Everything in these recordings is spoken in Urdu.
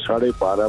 12:30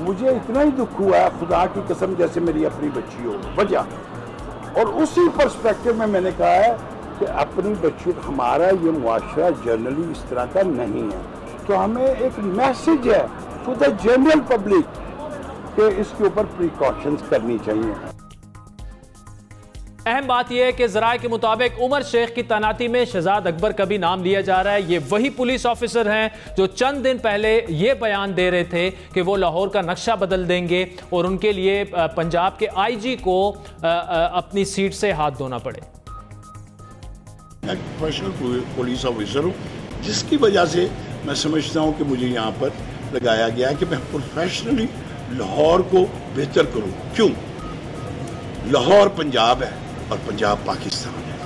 مجھے اتنا ہی دکھ ہوا ہے خدا کی قسم جیسے میری اپنی بچی ہو وجہ. اور اسی پرسپیکٹو میں نے کہا ہے کہ اپنی بچی, ہمارا یہ معاشرہ جنرلی اس طرح کا نہیں ہے, تو ہمیں ایک میسج ہے ٹو دا جنرل پبلک کہ اس کے اوپر پریکاشنز کرنی چاہیے. اہم بات یہ ہے کہ ذرائع کے مطابق عمر شیخ کی تعیناتی میں شہزاد اکبر کا بھی نام لیا جا رہا ہے. یہ وہی پولیس آفیسر ہیں جو چند دن پہلے یہ بیان دے رہے تھے کہ وہ لاہور کا نقشہ بدل دیں گے اور ان کے لیے پنجاب کے آئی جی کو اپنی سیٹ سے ہاتھ دھونا پڑے. میں پروفیشنل پولیس آفیسر ہوں, جس کی وجہ سے میں سمجھتا ہوں کہ مجھے یہاں پر لگایا گیا ہے کہ میں پروفیشنلی لاہور کو بہتر کروں. کیوں؟ لاہور پنجاب ہے اور پنجاب پاکستان ہے,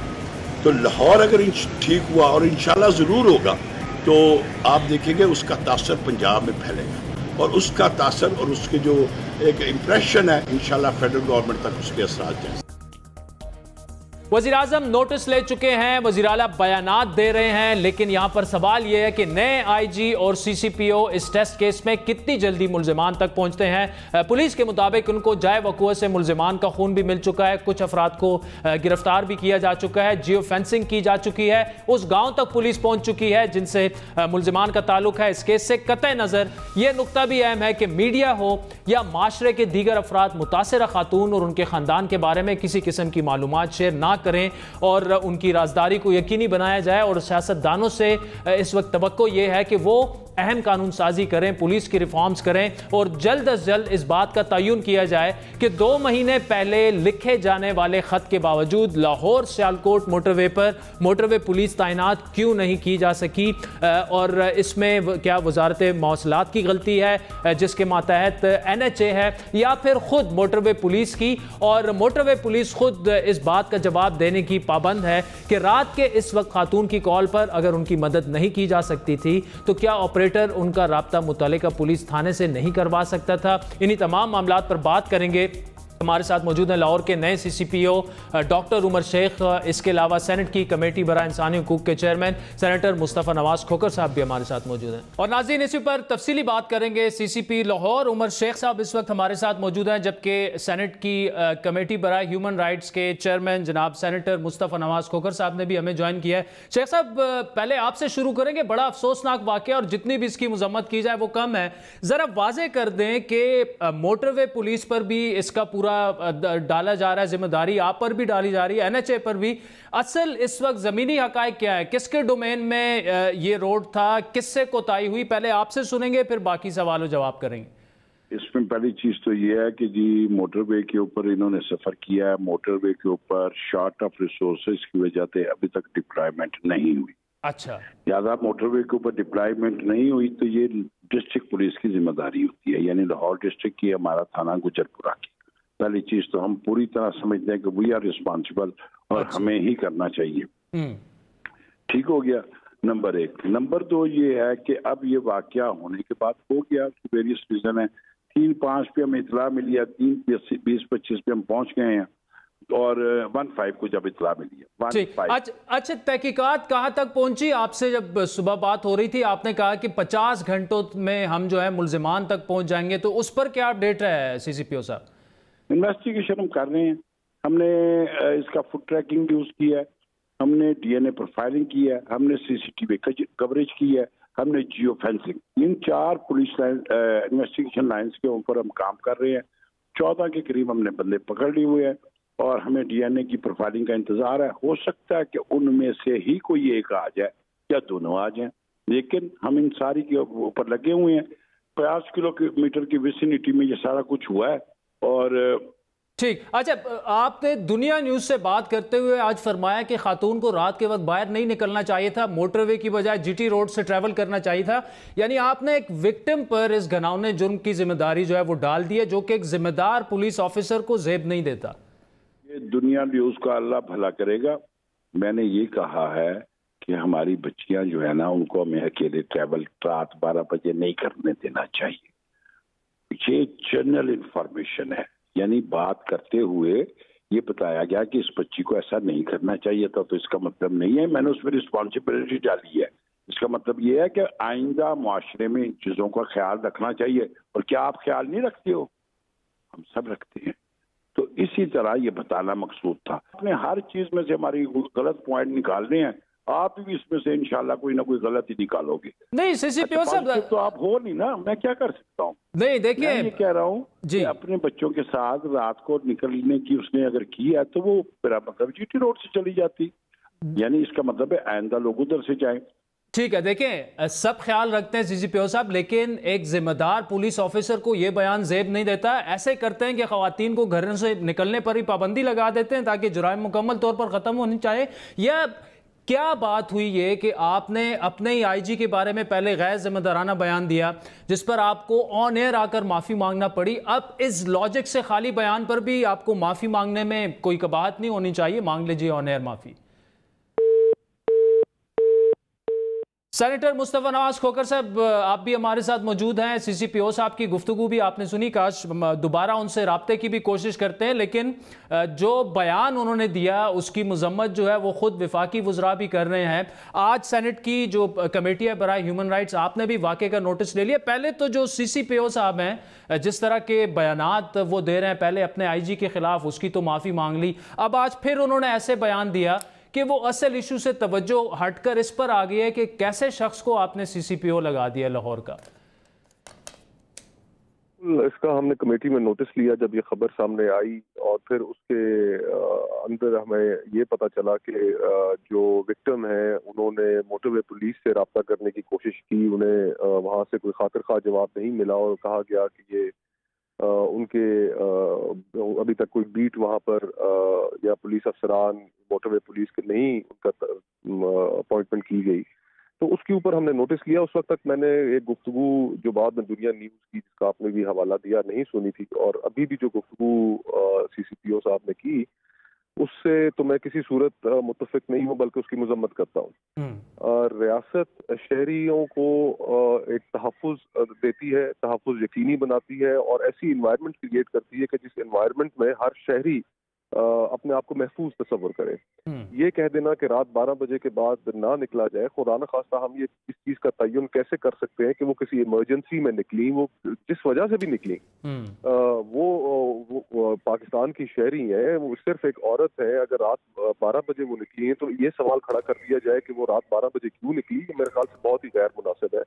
تو لاہور اگر ٹھیک ہوا, اور انشاءاللہ ضرور ہوگا, تو آپ دیکھیں گے اس کا تاثر پنجاب میں پھیلے گا, اور اس کا تاثر اور اس کے جو ایک امپریشن ہے انشاءاللہ فیڈرل گورنمنٹ تک اس کے اثرات جائیں. وزیراعظم نوٹس لے چکے ہیں, وزیر اعلیٰ بیانات دے رہے ہیں, لیکن یہاں پر سوال یہ ہے کہ نئے آئی جی اور سی سی پی او اس ٹیسٹ کیس میں کتنی جلدی ملزمان تک پہنچتے ہیں. پولیس کے مطابق ان کو جائے وقوع سے ملزمان کا خون بھی مل چکا ہے, کچھ افراد کو گرفتار بھی کیا جا چکا ہے, جیو فینسنگ کی جا چکی ہے, اس گاؤں تک پولیس پہنچ چکی ہے جن سے ملزمان کا تعلق ہے اس کیس سے. قطع نظر یہ نقطہ بھی اہم ہے کہ میڈیا ہو یا معاشرے کے دیگر افراد متاثرہ خاتون اور ان کے خاندان کے بارے میں کسی قسم کی معلومات شیئر نہ کریں اور ان کی رازداری کو یقینی بنایا جائے. اور سیاستدانوں سے اس وقت توقع یہ ہے کہ وہ اہم قانون سازی کریں, پولیس کی ریفارمز کریں, اور جلد از جلد اس بات کا تعین کیا جائے کہ 2 مہینے پہلے لکھے جانے والے خط کے باوجود لاہور سیالکوٹ موٹر وے پر موٹر وے پولیس تعینات کیوں نہیں کی جا سکی, اور اس میں کیا وزارت مواصلات کی غلطی ہے جس کے ماتحت NHA ہے, یا پھر خود موٹر وے پولیس کی. اور موٹر وے پولیس خود اس بات کا جواب دینے کی پابند ہے کہ رات کے اس وقت خاتون کی کال پر اگر ان کی مدد نہیں کی جا سکتی تھی تو کیا آپریٹر ان کا رابطہ متعلقہ پولیس تھانے سے نہیں کروا سکتا تھا. انہی تمام معاملات پر بات کریں گے. ہمارے ساتھ موجود ہیں لاہور کے نئے سی سی پی او ڈاکٹر عمر شیخ, اس کے علاوہ سینٹ کی کمیٹی برائے انسانی حقوق کے چیئرمین سینیٹر مصطفیٰ نواز کھوکھر صاحب بھی ہمارے ساتھ موجود ہیں. اور ناظرین اسی پر تفصیلی بات کریں گے. سی سی پی لاہور عمر شیخ صاحب اس وقت ہمارے ساتھ موجود ہیں, جبکہ سینٹ کی کمیٹی برائے ہیومن رائٹس کے چیئرمین جناب سینیٹر مصطفیٰ نواز کھوکھر صاحب نے بھی ہمیں جوائن کیا ہے. شیخ صاحب پہلے آپ سے شروع کریں گے. بڑا افسوسناک واقعہ اور جتنی بھی اس کی مذمت کی جائے وہ کم ہے. ذرا واضح کر دیں کہ موٹر وے پولیس پر بھی اس کا پورا ڈالا جا رہا ہے, ذمہ داری آپ پر بھی ڈالی جا رہی ہے, NHA پر بھی. اصل اس وقت زمینی حقائق کیا ہے, کس کے ڈومین میں یہ روڈ تھا, کس سے کوتاہی ہوئی؟ پہلے آپ سے سنیں گے پھر باقی سوال و جواب کریں گے. اس میں پہلی چیز تو یہ ہے کہ جی موٹر وے کے اوپر انہوں نے سفر کیا ہے, موٹر وے کے اوپر شارٹ آف ریسورسز کی وجہ سے ابھی تک ڈپلائمنٹ نہیں ہوئی. اچھا, زیادہ موٹر وے کے اوپر ڈپلائمنٹ نہیں ہوئی تو یہ ڈسٹرکٹ پولیس کی ذمہ داری ہوتی ہے, یعنی لاہور ڈسٹرکٹ کی, ہمارا تھانہ گجرپورہ کی. پہلی چیز تو ہم پوری طرح سمجھتے ہیں کہ وی آر ریسپانسبل اور ہمیں ہی کرنا چاہیے. ٹھیک ہو گیا, نمبر 1. نمبر 2 یہ ہے کہ اب یہ واقعہ ہونے کے بعد ہو گیا کہ ویریس ریزن ہے. 3-5 پہ ہمیں اطلاع ملی ہے, 3-20-25 پہ ہم پہنچ گئے ہیں, اور 1-5 کو جب اطلاع ملی ہے. اچھا, تحقیقات کہاں تک پہنچی؟ آپ سے جب صبح بات ہو رہی تھی آپ نے کہا کہ 50 گھنٹوں میں ہم جو ہے ملزمان تک پہنچ جائیں گے, تو اس پر کیا اپڈیٹ ہے سی سی پی او صاحب؟ انویسٹیگیشن ہم کر رہے ہیں. ہم نے اس کا فٹ ٹریکنگ یوز کیا ہے, ہم نے DNA پروفائلنگ کی ہے, ہم نے CCTV کوریج کی ہے, ہم نے جیو فینسنگ. ان 4 پولیس انویسٹیگیشن لائنز کے اوپر ہم کام کر رہے ہیں. 14 کے قریب ہم نے بندے پکڑ لیے ہوئے ہیں, اور ہمیں DNA کی پروفائلنگ کا انتظار ہے. ہو سکتا ہے کہ ان میں سے ہی کوئی ایک آ جائے یا دونوں آ جائیں, لیکن ہم ان ساری کے اوپر لگے ہوئے ہیں. 50 کلومیٹر کی ویسینٹی میں یہ سارا کچھ ہوا ہے. اور ٹھیک, اچھا, آپ نے دنیا نیوز سے بات کرتے ہوئے آج فرمایا کہ خاتون کو رات کے وقت باہر نہیں نکلنا چاہیے تھا, موٹر وے کی بجائے GT روڈ سے ٹریول کرنا چاہیے تھا. یعنی آپ نے ایک وکٹم پر اس گھناؤنے جرم کی ذمہ داری جو ہے وہ ڈال دی ہے, جو کہ ایک ذمہ دار پولیس آفیسر کو زیب نہیں دیتا. یہ دنیا نیوز کا اللہ بھلا کرے گا. میں نے یہ کہا ہے کہ ہماری بچیاں جو ہے نا, ان کو ہمیں اکیلے ٹریول رات 12 بجے نہیں کرنے دینا چاہیے. یہ جنرل انفارمیشن ہے, یعنی بات کرتے ہوئے یہ بتایا گیا کہ اس بچی کو ایسا نہیں کرنا چاہیے تھا, تو اس کا مطلب نہیں ہے میں نے اس میں رسپانسبلٹی ڈالی ہے. اس کا مطلب یہ ہے کہ آئندہ معاشرے میں ان چیزوں کا خیال رکھنا چاہیے. اور کیا آپ خیال نہیں رکھتے ہو؟ ہم سب رکھتے ہیں. تو اسی طرح یہ بتانا مقصود تھا. آپ نے ہر چیز میں سے ہماری غلط پوائنٹ نکالنے ہیں, آپ بھی اس میں سے انشاءاللہ کوئی نہ کوئی غلطی نکالو گے. نہیں سی سی پی او صاحب تو آپ ہو نہیں نا, میں کیا کر سکتا ہوں. نہیں دیکھیں, میں یہ کہہ رہا ہوں جی کہ اپنے بچوں کے ساتھ رات کو نکلنے کی اس نے اگر کی ہے تو وہ میرا مطلب جی ٹی روڈ سے چلی جاتی, یعنی اس کا مطلب ہے آئندہ لوگ ادھر سے جائیں. ٹھیک ہے. دیکھیں سب خیال رکھتے ہیں سی سی پی او صاحب, لیکن ایک ذمہ دار پولیس آفیسر کو یہ بیان زیب نہیں دیتا. ایسے کرتے ہیں کہ خواتین کو گھروں سے نکلنے پر ہی پابندی لگا دیتے ہیں تاکہ جرائم مکمل طور پر ختم ہونی چاہیے. یا کیا بات ہوئی یہ کہ آپ نے اپنے ہی آئی جی کے بارے میں پہلے غیر ذمہ دارانہ بیان دیا جس پر آپ کو آن ایئر آ کر معافی مانگنا پڑی, اب اس لاجک سے خالی بیان پر بھی آپ کو معافی مانگنے میں کوئی قباحت نہیں ہونی چاہیے, مانگ لیجیے آن ایئر معافی. سینیٹر مصطفیٰ نواز کھوکھر صاحب آپ بھی ہمارے ساتھ موجود ہیں. سی سی پی او صاحب کی گفتگو بھی آپ نے سنی, کاش دوبارہ ان سے رابطے کی بھی کوشش کرتے ہیں, لیکن جو بیان انہوں نے دیا اس کی مذمت جو ہے وہ خود وفاقی وزراء بھی کر رہے ہیں. آج سینٹ کی جو کمیٹی ہے برائے ہیومن رائٹس, آپ نے بھی واقعے کا نوٹس لے لیا. پہلے تو جو سی سی پی او صاحب ہیں جس طرح کے بیانات وہ دے رہے ہیں, پہلے اپنے آئی جی کے خلاف اس کی تو معافی مانگ لی, اب آج پھر انہوں نے ایسے بیان دیا کہ وہ اصل ایشو سے توجہ ہٹ کر اس پر آ گئی ہے کہ کیسے شخص کو آپ نے سی سی پی او لگا دیا لاہور کا. اس کا ہم نے کمیٹی میں نوٹس لیا جب یہ خبر سامنے آئی, اور پھر اس کے اندر ہمیں یہ پتہ چلا کہ جو وکٹم ہیں انہوں نے موٹر وے پولیس سے رابطہ کرنے کی کوشش کی, انہیں وہاں سے کوئی خاطر خواہ جواب نہیں ملا اور کہا گیا کہ یہ ان کے ابھی تک کوئی بیٹ وہاں پر یا پولیس افسران موٹر وے پولیس کے نہیں ان کا اپوائنٹمنٹ کی گئی. تو اس کے اوپر ہم نے نوٹس لیا. اس وقت تک میں نے ایک گفتگو جو بعد میں دنیا نیوز کی جس کا آپ نے بھی حوالہ دیا نہیں سنی تھی, اور ابھی بھی جو گفتگو سی سی پی او صاحب نے کی اس سے تو میں کسی صورت متفق نہیں ہوں بلکہ اس کی مذمت کرتا ہوں. ریاست شہریوں کو ایک تحفظ دیتی ہے, تحفظ یقینی بناتی ہے اور ایسی انوائرمنٹ کریٹ کرتی ہے کہ جس انوائرمنٹ میں ہر شہری اپنے آپ کو محفوظ تصور کرے. یہ کہہ دینا کہ رات 12 بجے کے بعد نہ نکلا جائے, خدا نخواستہ ہم یہ اس چیز کا تعین کیسے کر سکتے ہیں کہ وہ کسی ایمرجنسی میں نکلی, وہ جس وجہ سے بھی نکلی, وہ پاکستان کی شہری ہیں, وہ صرف ایک عورت ہے. اگر رات 12 بجے وہ نکلی ہیں تو یہ سوال کھڑا کر دیا جائے کہ وہ رات 12 بجے کیوں نکلی, یہ میرے خیال سے بہت ہی غیر مناسب ہے.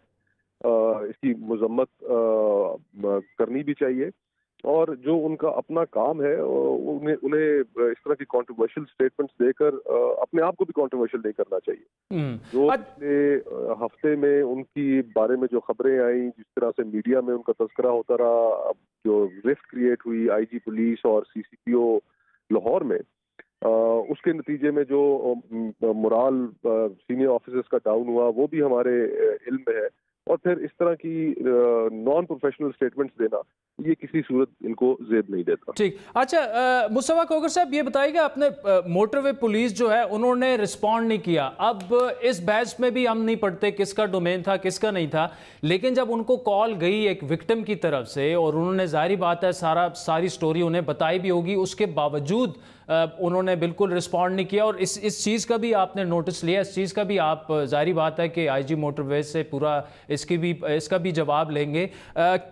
اس کی مذمت کرنی بھی چاہیے, اور جو ان کا اپنا کام ہے انہیں اس طرح کی کانٹروورشل سٹیٹمنٹس دے کر اپنے آپ کو بھی کانٹروورشل نہیں کرنا چاہیے. جو پچھلے ہفتے میں ان کی بارے میں جو خبریں آئیں, جس طرح سے میڈیا میں ان کا تذکرہ ہوتا رہا, جو رفٹ کریٹ ہوئی آئی جی پولیس اور سی سی پی او لاہور میں, اس کے نتیجے میں جو مورال سینئر آفیسرز کا ڈاؤن ہوا وہ بھی ہمارے علم میں ہے. اور پھر اس طرح کی نان پروفیشنل سٹیٹمنٹس دینا یہ کسی صورت ان کو زیب نہیں دیتا. ٹھیک. اچھا مصطفیٰ کھوکھر صاحب یہ بتائیے گا, اپنے موٹر وے پولیس جو ہے انہوں نے رسپونڈ نہیں کیا. اب اس بحث میں بھی ہم نہیں پڑھتے کس کا ڈومین تھا کس کا نہیں تھا, لیکن جب ان کو کال گئی ایک وکٹم کی طرف سے اور انہوں نے ظاہری بات ہے ساری سٹوری انہیں بتائی بھی ہوگی, اس کے باوجود انہوں نے بالکل رسپونڈ نہیں کیا, اور اس چیز کا بھی آپ نے نوٹس لیا, اس چیز کا بھی آپ ظاہری بات ہے کہ آئی جی موٹر وے سے پورا اس کا بھی جواب لیں گے.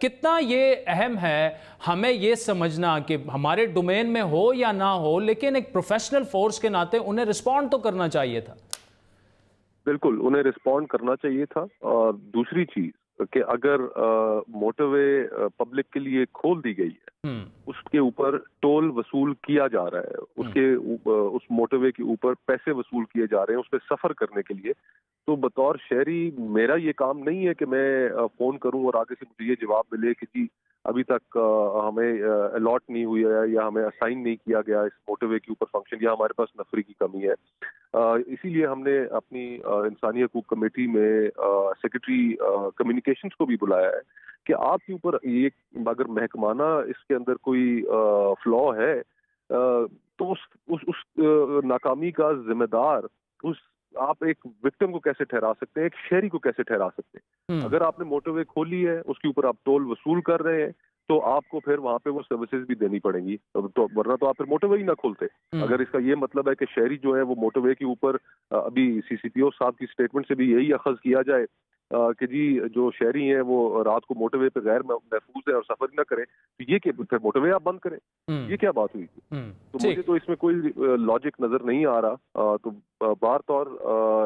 کتنا یہ اہم ہے ہمیں یہ سمجھنا کہ ہمارے ڈومین میں ہو یا نہ ہو, لیکن ایک پروفیشنل فورس کے ناطے انہیں رسپونڈ تو کرنا چاہیے تھا. بالکل انہیں رسپونڈ کرنا چاہیے تھا. اور دوسری چیز کہ اگر موٹر وے پبلک کے لیے کھول دی گئی ہے, اس کے اوپر ٹول وصول کیا جا رہا ہے, اس موٹر وے کے اوپر پیسے وصول کیے جا رہے ہیں اس پہ سفر کرنے کے لیے, تو بطور شہری میرا یہ کام نہیں ہے کہ میں فون کروں اور آگے سے مجھے یہ جواب ملے کہ جی ابھی تک ہمیں الاٹ نہیں ہوئی ہے یا ہمیں اسائن نہیں کیا گیا اس موٹر وے کے اوپر فنکشن, یا ہمارے پاس نفری کی کمی ہے. اسی لیے ہم نے اپنی انسانی حقوق کمیٹی میں سیکرٹری کمیونیکیشنز کو بھی بلایا ہے کہ آپ کے اوپر یہ اگر محکمانہ اس کے اندر کوئی فلا ہے تو اس ناکامی کا ذمہ دار آپ ایک وکٹم کو کیسے ٹھہرا سکتے ہیں, ایک شہری کو کیسے ٹھہرا سکتے ہیں. اگر آپ نے موٹر وے کھولی ہے, اس کے اوپر آپ ٹول وصول کر رہے ہیں, تو آپ کو پھر وہاں پہ وہ سروسز بھی دینی پڑیں گی, تو ورنہ تو آپ پھر موٹر وے ہی نہ کھولتے. اگر اس کا یہ مطلب ہے کہ شہری جو ہے وہ موٹر وے کے اوپر, ابھی سی سی پی او صاحب کی اسٹیٹمنٹ سے بھی یہی اخذ کیا جائے کہ جی جو شہری ہیں وہ رات کو موٹر وے پہ غیر محفوظ ہے اور سفر نہ کریں, تو یہ کہ پھر موٹر وے آپ بند کریں, یہ کیا بات ہوئی تھی؟ تو مجھے تو اس میں کوئی لاجک نظر نہیں آ رہا. تو بار طور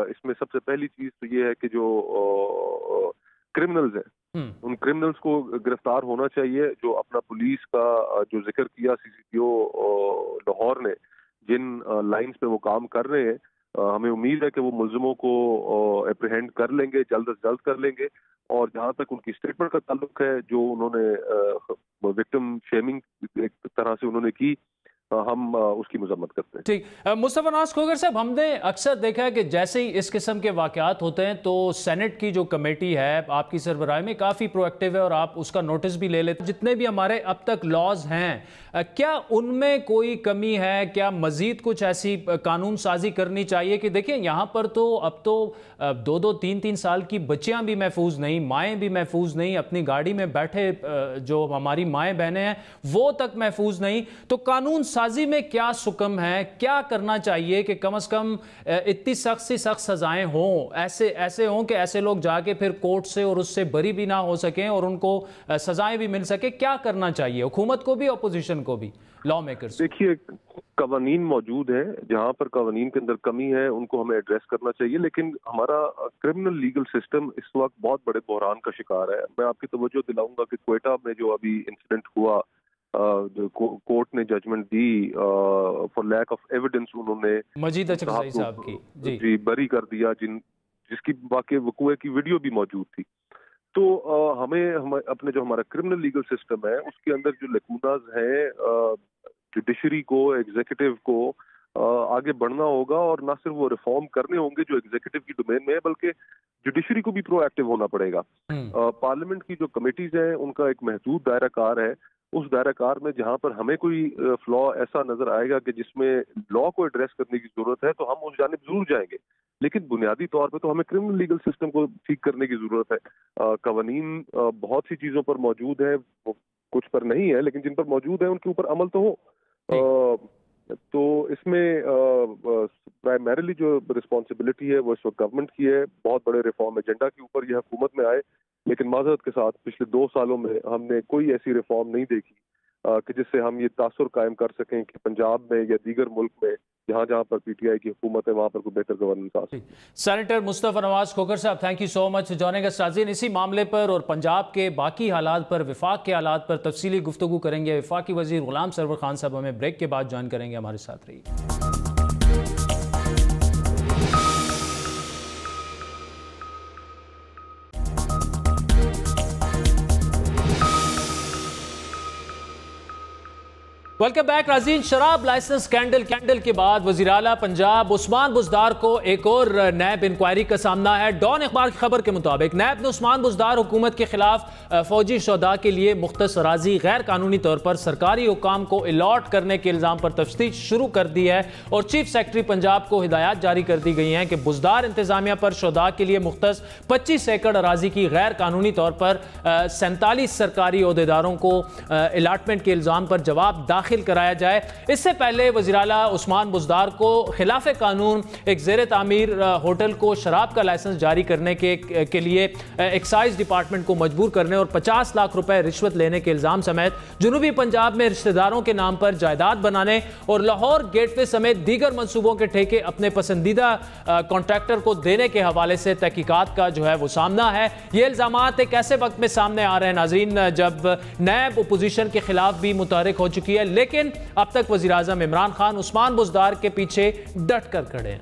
اس میں سب سے پہلی چیز تو یہ ہے کہ جو کرمنلز ہیں ان کرمنلز کو گرفتار ہونا چاہیے, جو اپنا پولیس کا جو ذکر کیا سی سی پی او لاہور نے, جن لائنز پہ وہ کام کر رہے ہیں, ہمیں امید ہے کہ وہ ملزموں کو اپریہینڈ کر لیں گے, جلد از جلد کر لیں گے. اور جہاں تک ان کی اسٹیٹمنٹ کا تعلق ہے, جو انہوں نے وکٹم شیمنگ ایک طرح سے انہوں نے کی, ہم اس کی مذمت کرتے ہیں. ٹھیک. مصطفیٰ نواز کھوگر صاحب, ہم نے اکثر دیکھا ہے کہ جیسے ہی اس قسم کے واقعات ہوتے ہیں تو سینٹ کی جو کمیٹی ہے آپ کی سربراہی میں کافی پرو ایکٹیو ہے اور آپ اس کا نوٹس بھی لے لیتے ہیں. جتنے بھی ہمارے اب تک لاز ہیں, کیا ان میں کوئی کمی ہے؟ کیا مزید کچھ ایسی قانون سازی کرنی چاہیے؟ کہ دیکھیں یہاں پر تو اب تو 2-3 سال کی بچیاں بھی محفوظ نہیں, مائیں بھی محفوظ نہیں, اپنی گاڑی میں بیٹھے جو ہماری مائیں بہنیں ہیں وہ تک محفوظ نہیں. تو قانون سازی میں کیا سکم ہے؟ کیا کرنا چاہیے کہ کم از کم اتنی سخت سی سخت سزائیں ہوں, ایسے ہوں کہ ایسے لوگ جا کے پھر کورٹ سے اور اس سے بری بھی نہ ہو سکیں اور ان کو سزائیں بھی مل سکے؟ کیا کرنا چاہیے حکومت کو بھی, اپوزیشن کو بھی, لا میکرز؟ دیکھیے قوانین موجود ہیں, جہاں پر قوانین کے اندر کمی ہے ان کو ہمیں ایڈریس کرنا چاہیے, لیکن ہمارا کرمنل لیگل سسٹم اس وقت بہت بڑے بحران کا شکار ہے. میں آپ کی توجہ دلاؤں گا کہ کوئٹہ میں جو ابھی انسیڈنٹ ہوا, کورٹ نے ججمنٹ دی فار لیک آف ایویڈنس, انہوں نے مجید اچرزائی صاحب کی جی بری کر دیا, جس کی وقوع کی ویڈیو بھی موجود تھی. تو ہمیں اپنے جو ہمارا کرمنل لیگل سسٹم ہے اس کے اندر جو لیکوناز ہیں, جوڈیشری کو, ایگزیکٹو کو آگے بڑھنا ہوگا, اور نہ صرف وہ ریفارم کرنے ہوں گے جو ایگزیکٹو کی ڈومین میں ہے, بلکہ جوڈیشری کو بھی پرو ایکٹیو ہونا پڑے گا. پارلیمنٹ کی جو کمیٹیز ہیں ان کا ایک محدود دائرہ کار ہے, اس دائرہ کار میں جہاں پر ہمیں کوئی فلا ایسا نظر آئے گا کہ جس میں لا کو ایڈریس کرنے کی ضرورت ہے تو ہم اس جانب ضرور جائیں گے, لیکن بنیادی طور پہ تو ہمیں کرمنل لیگل سسٹم کو ٹھیک کرنے کی ضرورت ہے. قوانین بہت سی چیزوں پر موجود ہیں, کچھ پر نہیں ہے, لیکن جن پر موجود ہیں ان کے اوپر عمل تو ہو. تو اس میں پرائمریلی جو رسپانسبلٹی ہے وہ اس وقت گورنمنٹ کی ہے. بہت بڑے ریفارم ایجنڈا کے اوپر یہ حکومت میں آئے, لیکن معذرت کے ساتھ پچھلے 2 سالوں میں ہم نے کوئی ایسی ریفارم نہیں دیکھی کہ جس سے ہم یہ تاثر قائم کر سکیں کہ پنجاب میں یا دیگر ملک میں جہاں جہاں پر پی ٹی آئی کی حکومت ہے وہاں پر کوئی بہتر گورننس آ سکے. سینیٹر مصطفیٰ نواز کھوگر صاحب, thank you so much joining us. ناظرین, اسی معاملے پر اور پنجاب کے باقی حالات پر, وفاق کے حالات پر تفصیلی گفتگو کریں گے. وفاقی وزیر غلام سرور خان صاحب ہمیں بریک کے بعد جوائن کریں گے. ہمارے ساتھ رہیے. ویلکم بیک ناظرین. شراب لائسنس اسکینڈل کے بعد وزیر اعلیٰ پنجاب عثمان بزدار کو ایک اور نیب انکوائری کا سامنا ہے. ڈان اخبار کی خبر کے مطابق نیب نے عثمان بزدار حکومت کے خلاف فوجی شہداء کے لیے مختص اراضی غیر قانونی طور پر سرکاری حکام کو الاٹ کرنے کے الزام پر تفتیش شروع کر دی ہے, اور چیف سیکرٹری پنجاب کو ہدایات جاری کر دی گئی ہیں کہ بزدار انتظامیہ پر شہداء کے لیے مختص 25 ایکڑ اراضی کی غیر قانونی طور پر 47 سرکاری عہدیداروں کو الاٹمنٹ کے الزام پر جواب داخل کرایا جائے. اس سے پہلے وزیر اعلیٰ عثمان بزدار کو خلاف قانون ایک زیر تعمیر ہوٹل کو شراب کا لائسنس جاری کرنے کے لیے ایکسائز ڈپارٹمنٹ کو مجبور کرنے اور 50 لاکھ روپے رشوت لینے کے الزام سمیت جنوبی پنجاب میں رشتہ داروں کے نام پر جائیداد بنانے اور لاہور گیٹ وے سمیت دیگر منصوبوں کے ٹھیکے اپنے پسندیدہ کانٹریکٹر کو دینے کے حوالے سے تحقیقات کا جو ہے وہ سامنا ہے. یہ الزامات ایک ایسے وقت میں سامنے آ رہے ہیں ناظرین جب نیب اپوزیشن کے خلاف بھی متحرک ہو چکی ہے, لیکن اب تک وزیر اعظم عمران خان عثمان بزدار کے پیچھے ڈٹ کر کھڑے ہیں.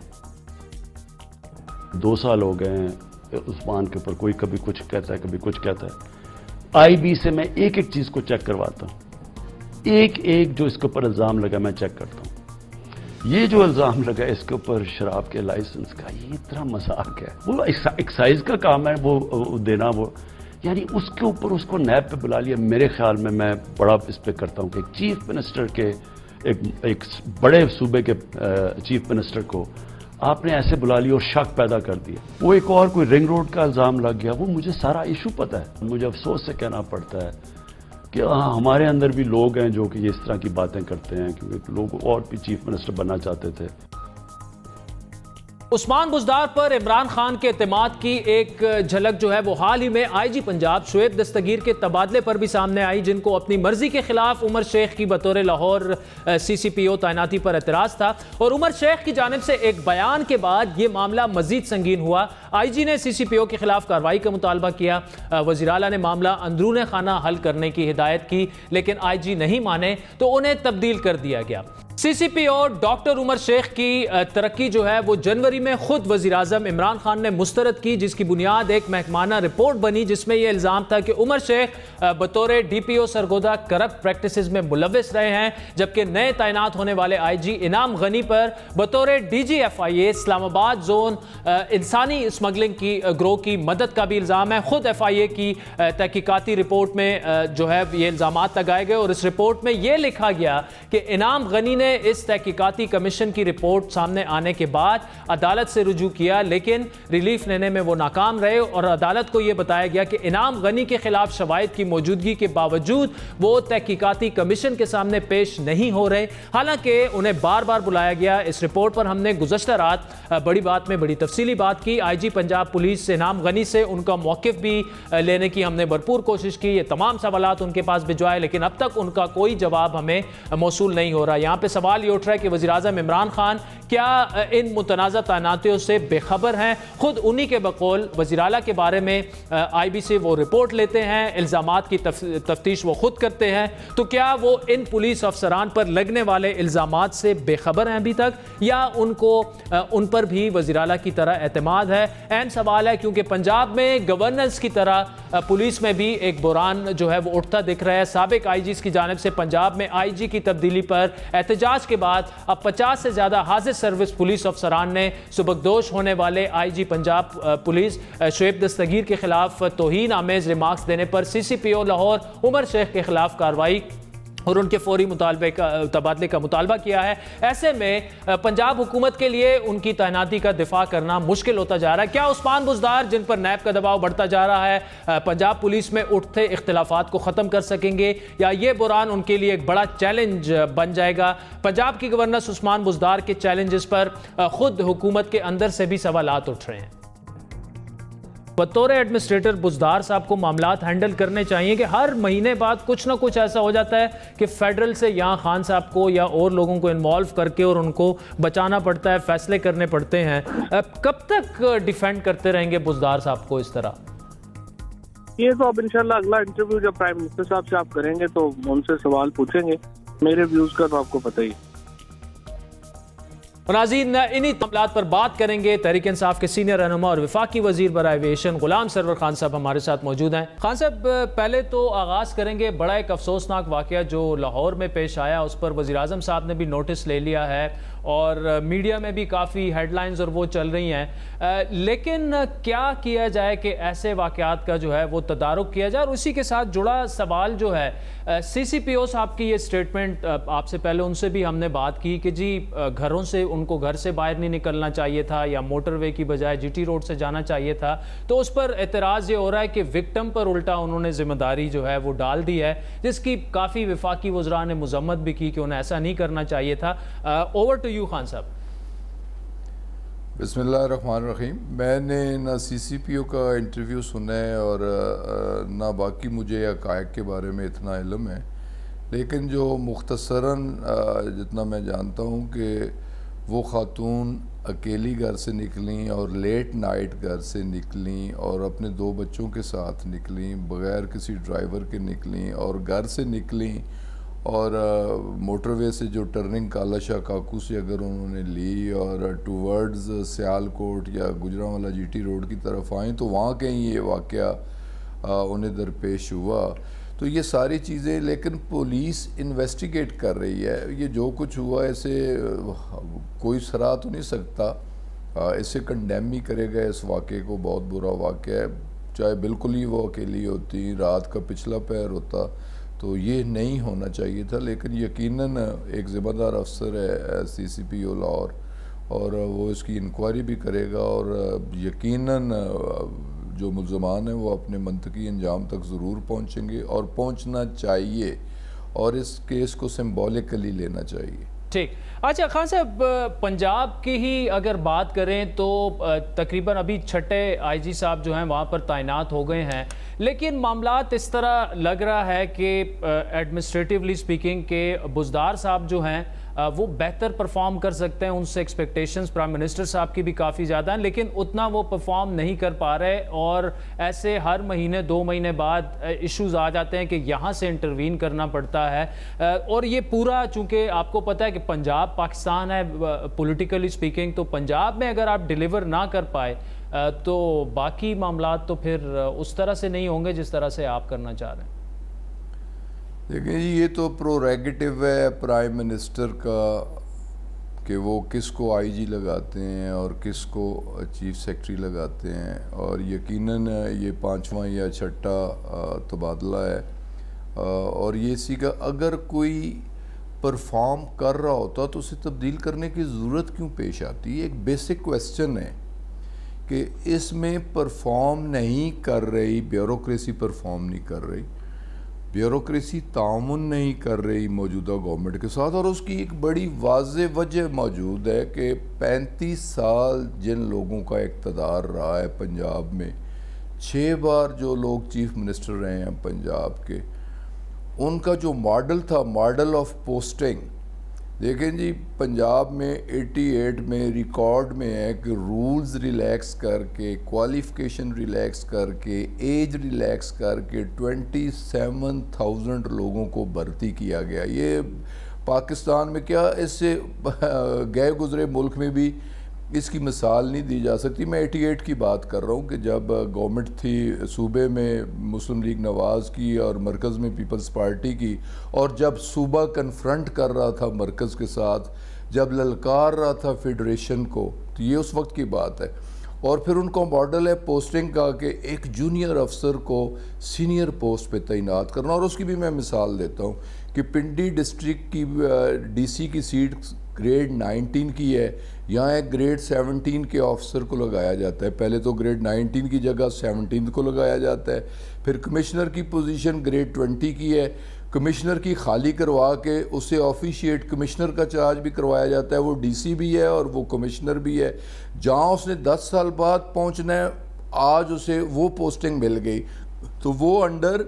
2 سال ہو گئے ہیں عثمان کے اوپر, کوئی کبھی کچھ کہتا ہے کبھی کچھ کہتا ہے. آئی بی سے میں ایک چیز کو چیک کرواتا ہوں, ایک جو اس کے اوپر الزام لگا میں چیک کرتا ہوں. یہ جو الزام لگا اس کے اوپر شراب کے لائسنس کا, یہ اتنا مذاق ہے. وہ ایکسائز کا کام ہے وہ دینا, وہ یعنی اس کے اوپر اس کو نیب پہ بلا لیا. میرے خیال میں بڑا اس پہ کرتا ہوں کہ چیف منسٹر کے ایک بڑے صوبے کے چیف منسٹر کو آپ نے ایسے بلا لیا اور شک پیدا کر دیا. وہ ایک اور کوئی رنگ روڈ کا الزام لگ گیا, وہ مجھے سارا ایشو پتہ ہے. مجھے افسوس سے کہنا پڑتا ہے کہ ہمارے اندر بھی لوگ ہیں جو کہ اس طرح کی باتیں کرتے ہیں، کیونکہ لوگ اور بھی چیف منسٹر بننا چاہتے تھے۔ عثمان بزدار پر عمران خان کے اعتماد کی ایک جھلک جو ہے وہ حال ہی میں آئی جی پنجاب شعیب دستگیر کے تبادلے پر بھی سامنے آئی، جن کو اپنی مرضی کے خلاف عمر شیخ کی بطور لاہور سی سی پی او تعیناتی پر اعتراض تھا، اور عمر شیخ کی جانب سے ایک بیان کے بعد یہ معاملہ مزید سنگین ہوا۔ آئی جی نے سی سی پی او کے خلاف کارروائی کا مطالبہ کیا، وزیر اعلیٰ نے معاملہ اندرون خانہ حل کرنے کی ہدایت کی، لیکن آئی جی نہیں مانے تو انہیں تبدیل کر دیا گیا۔ سی سی پی او ڈاکٹر عمر شیخ کی ترقی جو ہے وہ جنوری میں خود وزیر اعظم عمران خان نے مسترد کی، جس کی بنیاد ایک محکمانہ رپورٹ بنی جس میں یہ الزام تھا کہ عمر شیخ بطور ڈی پی او سرگودا کرپٹ پریکٹسز میں ملوث رہے ہیں، جبکہ نئے تعینات ہونے والے آئی جی انعام غنی پر بطور ڈی جی ایف آئی اے اسلام آباد زون انسانی اسمگلنگ کی گروہ کی مدد کا بھی الزام ہے۔ خود ایف آئی اے کی تحقیقاتی رپورٹ میں جو ہے یہ الزامات لگائے گئے، اور اس رپورٹ میں یہ لکھا گیا کہ انعام غنی نے اس تحقیقاتی کمیشن کی رپورٹ سامنے آنے کے بعد عدالت سے رجوع کیا، لیکن ریلیف لینے میں وہ ناکام رہے، اور عدالت کو یہ بتایا گیا کہ انعام غنی کے خلاف شواہد کی موجودگی کے باوجود وہ تحقیقاتی کمیشن کے سامنے پیش نہیں ہو رہے، حالانکہ انہیں بار بار بلایا گیا۔ اس رپورٹ پر ہم نے گزشتہ رات بڑی بات میں بڑی تفصیلی بات کی، آئی جی پنجاب پولیس انعام غنی سے ان کا موقف بھی لینے کی ہم نے بھرپور کوشش کی، یہ تمام سوالات ان کے پاس بھجوائے، لیکن اب تک ان کا کوئی جواب ہمیں موصول نہیں ہو رہا۔ یہاں پہ سوال یہ اٹھ رہا ہے کہ وزیر اعظم عمران خان کیا ان متنازع تعیناتیوں سے بے خبر ہیں؟ خود انہی کے بقول وزیر اعلیٰ کے بارے میں آئی بی سے وہ رپورٹ لیتے ہیں، الزامات کی تفتیش وہ خود کرتے ہیں، تو کیا وہ ان پولیس افسران پر لگنے والے الزامات سے بے خبر ہیں ابھی تک، یا ان پر بھی وزیر اعلیٰ کی طرح اعتماد ہے؟ اہم سوال ہے، کیونکہ پنجاب میں گورننس کی طرح پولیس میں بھی ایک بحران جو ہے وہ اٹھتا دکھ رہا ہے۔ سابق آئی جیز کی جانب سے پنجاب میں آئی جی کی تبدیلی پر احتجاج کے بعد اب 50 سے زیادہ حاضر سروس پولیس افسران نے سبکدوش ہونے والے آئی جی پنجاب پولیس شعیب دستگیر کے خلاف توہین آمیز ریمارکس دینے پر سی سی پی او لاہور عمر شیخ کے خلاف کارروائی اور ان کے فوری تبادلے کا مطالبہ کیا ہے۔ ایسے میں پنجاب حکومت کے لیے ان کی تعیناتی کا دفاع کرنا مشکل ہوتا جا رہا ہے۔ کیا عثمان بزدار، جن پر نیب کا دباؤ بڑھتا جا رہا ہے، پنجاب پولیس میں اٹھتے اختلافات کو ختم کر سکیں گے، یا یہ بحران ان کے لیے ایک بڑا چیلنج بن جائے گا؟ پنجاب کی گورنر عثمان بزدار کے چیلنجز پر خود حکومت کے اندر سے بھی سوالات اٹھ رہے ہیں۔ بطور ایڈمنسٹریٹر بزدار صاحب کو معاملات ہینڈل کرنے چاہیے کہ ہر مہینے بعد کچھ نہ کچھ ایسا ہو جاتا ہے کہ فیڈرل سے یہاں خان صاحب کو یا اور لوگوں کو انوالو کر کے اور ان کو بچانا پڑتا ہے، فیصلے کرنے پڑتے ہیں۔ کب تک ڈیفینڈ کرتے رہیں گے بزدار صاحب کو اس طرح؟ یہ تو اب انشاءاللہ اگلا انٹرویو جب پرائم منسٹر صاحب سے آپ کریں گے تو ان سے سوال پوچھیں گے، میرے ویوز کا تو آپ کو پتہ ہی ہے۔ ناظرین، انہی معاملات پر بات کریں گے۔ تحریک انصاف کے سینئر رہنما اور وفاقی وزیر برائے ایویشن غلام سرور خان صاحب ہمارے ساتھ موجود ہیں۔ خان صاحب، پہلے تو آغاز کریں گے بڑا ایک افسوسناک واقعہ جو لاہور میں پیش آیا، اس پر وزیر اعظم صاحب نے بھی نوٹس لے لیا ہے اور میڈیا میں بھی کافی ہیڈ لائنز اور وہ چل رہی ہیں، لیکن کیا کیا جائے کہ ایسے واقعات کا جو ہے وہ تدارک کیا جائے؟ اور اسی کے ساتھ جڑا سوال جو ہے، سی سی پی او صاحب کی یہ سٹیٹمنٹ، آپ سے پہلے ان سے بھی ہم نے بات کی کہ جی گھروں سے ان کو گھر سے باہر نہیں نکلنا چاہیے تھا، یا موٹر وے کی بجائے جی ٹی روڈ سے جانا چاہیے تھا، تو اس پر اعتراض یہ ہو رہا ہے کہ وکٹم پر الٹا انہوں نے ذمہ داری جو ہے وہ ڈال دی ہے، جس کی کافی وفاقی وزراء نے مذمت بھی کی کہ انہیں ایسا نہیں کرنا چاہیے تھا۔ اوور ٹو یو خان صاحب۔ بسم اللہ الرحمن الرحیم۔ میں نے نہ سی سی پی او کا انٹرویو سنا ہے اور نہ باقی مجھے حقائق کے بارے میں اتنا علم ہے، لیکن جو مختصراً جتنا میں جانتا ہوں کہ وہ خاتون اکیلی گھر سے نکلیں اور لیٹ نائٹ گھر سے نکلیں اور اپنے 2 بچوں کے ساتھ نکلیں، بغیر کسی ڈرائیور کے نکلیں، اور گھر سے نکلیں اور موٹر وے سے جو ٹرننگ کالا شاہ کاکو سے اگر انہوں نے لی اور ٹوورڈز سیال کوٹ یا گجرانوالہ جی ٹی روڈ کی طرف آئیں تو وہاں کہیں یہ واقعہ انہیں درپیش ہوا۔ تو یہ ساری چیزیں، لیکن پولیس انویسٹیگیٹ کر رہی ہے۔ یہ جو کچھ ہوا اسے کوئی سراہ تو نہیں سکتا، اسے کنڈیم ہی کرے گا اس واقعے کو، بہت برا واقعہ ہے۔ چاہے بالکل ہی وہ اکیلی ہوتی، رات کا پچھلا پہر ہوتا تو یہ نہیں ہونا چاہیے تھا، لیکن یقیناً ایک ذمہ دار افسر ہے سی سی پی او لاہور، اور وہ اس کی انکوائری بھی کرے گا، اور یقیناً جو ملزمان ہیں وہ اپنے منطقی انجام تک ضرور پہنچیں گے اور پہنچنا چاہیے، اور اس کیس کو سمبولکلی لینا چاہیے۔ ٹھیک، اچھا خان صاحب، پنجاب کی ہی اگر بات کریں تو تقریباً ابھی 6 آئی جی صاحب جو ہیں وہاں پر تعینات ہو گئے ہیں، لیکن معاملات اس طرح لگ رہا ہے کہ ایڈمنسٹریٹیولی سپیکنگ کہ بزدار صاحب جو ہیں وہ بہتر پرفارم کر سکتے ہیں، ان سے ایکسپیکٹیشنز پرائم منسٹر صاحب کی بھی کافی زیادہ ہیں، لیکن اتنا وہ پرفارم نہیں کر پا رہے، اور ایسے ہر مہینے 2 مہینے بعد ایشوز آ جاتے ہیں کہ یہاں سے انٹروین کرنا پڑتا ہے، اور یہ پورا چونکہ آپ کو پتہ ہے کہ پنجاب پاکستان ہے پولیٹیکلی سپیکنگ، تو پنجاب میں اگر آپ ڈیلیور نہ کر پائے تو باقی معاملات تو پھر اس طرح سے نہیں ہوں گے جس طرح سے آپ کرنا چاہ رہے ہیں۔ دیکھیں جی، یہ تو پروریگیٹو ہے پرائم منسٹر کا کہ وہ کس کو آئی جی لگاتے ہیں اور کس کو چیف سیکرٹری لگاتے ہیں، اور یقیناً یہ 5واں یا 6 تبادلہ ہے، اور یہ اسی کا اگر کوئی پرفارم کر رہا ہوتا تو اسے تبدیل کرنے کی ضرورت کیوں پیش آتی ہے؟ ایک بیسک کویسچن ہے کہ اس میں پرفارم نہیں کر رہی بیوروکریسی، پرفارم نہیں کر رہی بیوروکریسی، تعاون نہیں کر رہی موجودہ گورنمنٹ کے ساتھ، اور اس کی ایک بڑی واضح وجہ موجود ہے کہ 35 سال جن لوگوں کا اقتدار رہا ہے پنجاب میں، 6 بار جو لوگ چیف منسٹر رہے ہیں پنجاب کے، ان کا جو ماڈل تھا، ماڈل آف پوسٹنگ، دیکھیں جی پنجاب میں 88 میں ریکارڈ میں ہے کہ رولز ریلیکس کر کے، کوالیفیکیشن ریلیکس کر کے، ایج ریلیکس کر کے 27,000 لوگوں کو بھرتی کیا گیا۔ یہ پاکستان میں کیا اس سے گئے گزرے ملک میں بھی اس کی مثال نہیں دی جا سکتی۔ میں 88 کی بات کر رہا ہوں کہ جب گورنمنٹ تھی صوبے میں مسلم لیگ نواز کی اور مرکز میں پیپلز پارٹی کی، اور جب صوبہ کنفرنٹ کر رہا تھا مرکز کے ساتھ، جب للکار رہا تھا فیڈریشن کو، تو یہ اس وقت کی بات ہے۔ اور پھر ان کا ماڈل ہے پوسٹنگ کا کہ ایک جونیئر افسر کو سینئر پوسٹ پہ تعینات کرنا، اور اس کی بھی میں مثال دیتا ہوں کہ پنڈی ڈسٹرکٹ کی ڈی سی کی سیٹ گریڈ 19 کی ہے، یہاں ایک گریڈ 17 کے آفیسر کو لگایا جاتا ہے، پہلے تو گریڈ 19 کی جگہ 17 کو لگایا جاتا ہے، پھر کمشنر کی پوزیشن گریڈ 20 کی ہے، کمشنر کی خالی کروا کے اسے آفیشیٹ کمشنر کا چارج بھی کروایا جاتا ہے، وہ ڈی سی بھی ہے اور وہ کمشنر بھی ہے، جہاں اس نے 10 سال بعد پہنچنا ہے، آج اسے وہ پوسٹنگ مل گئی، تو وہ انڈر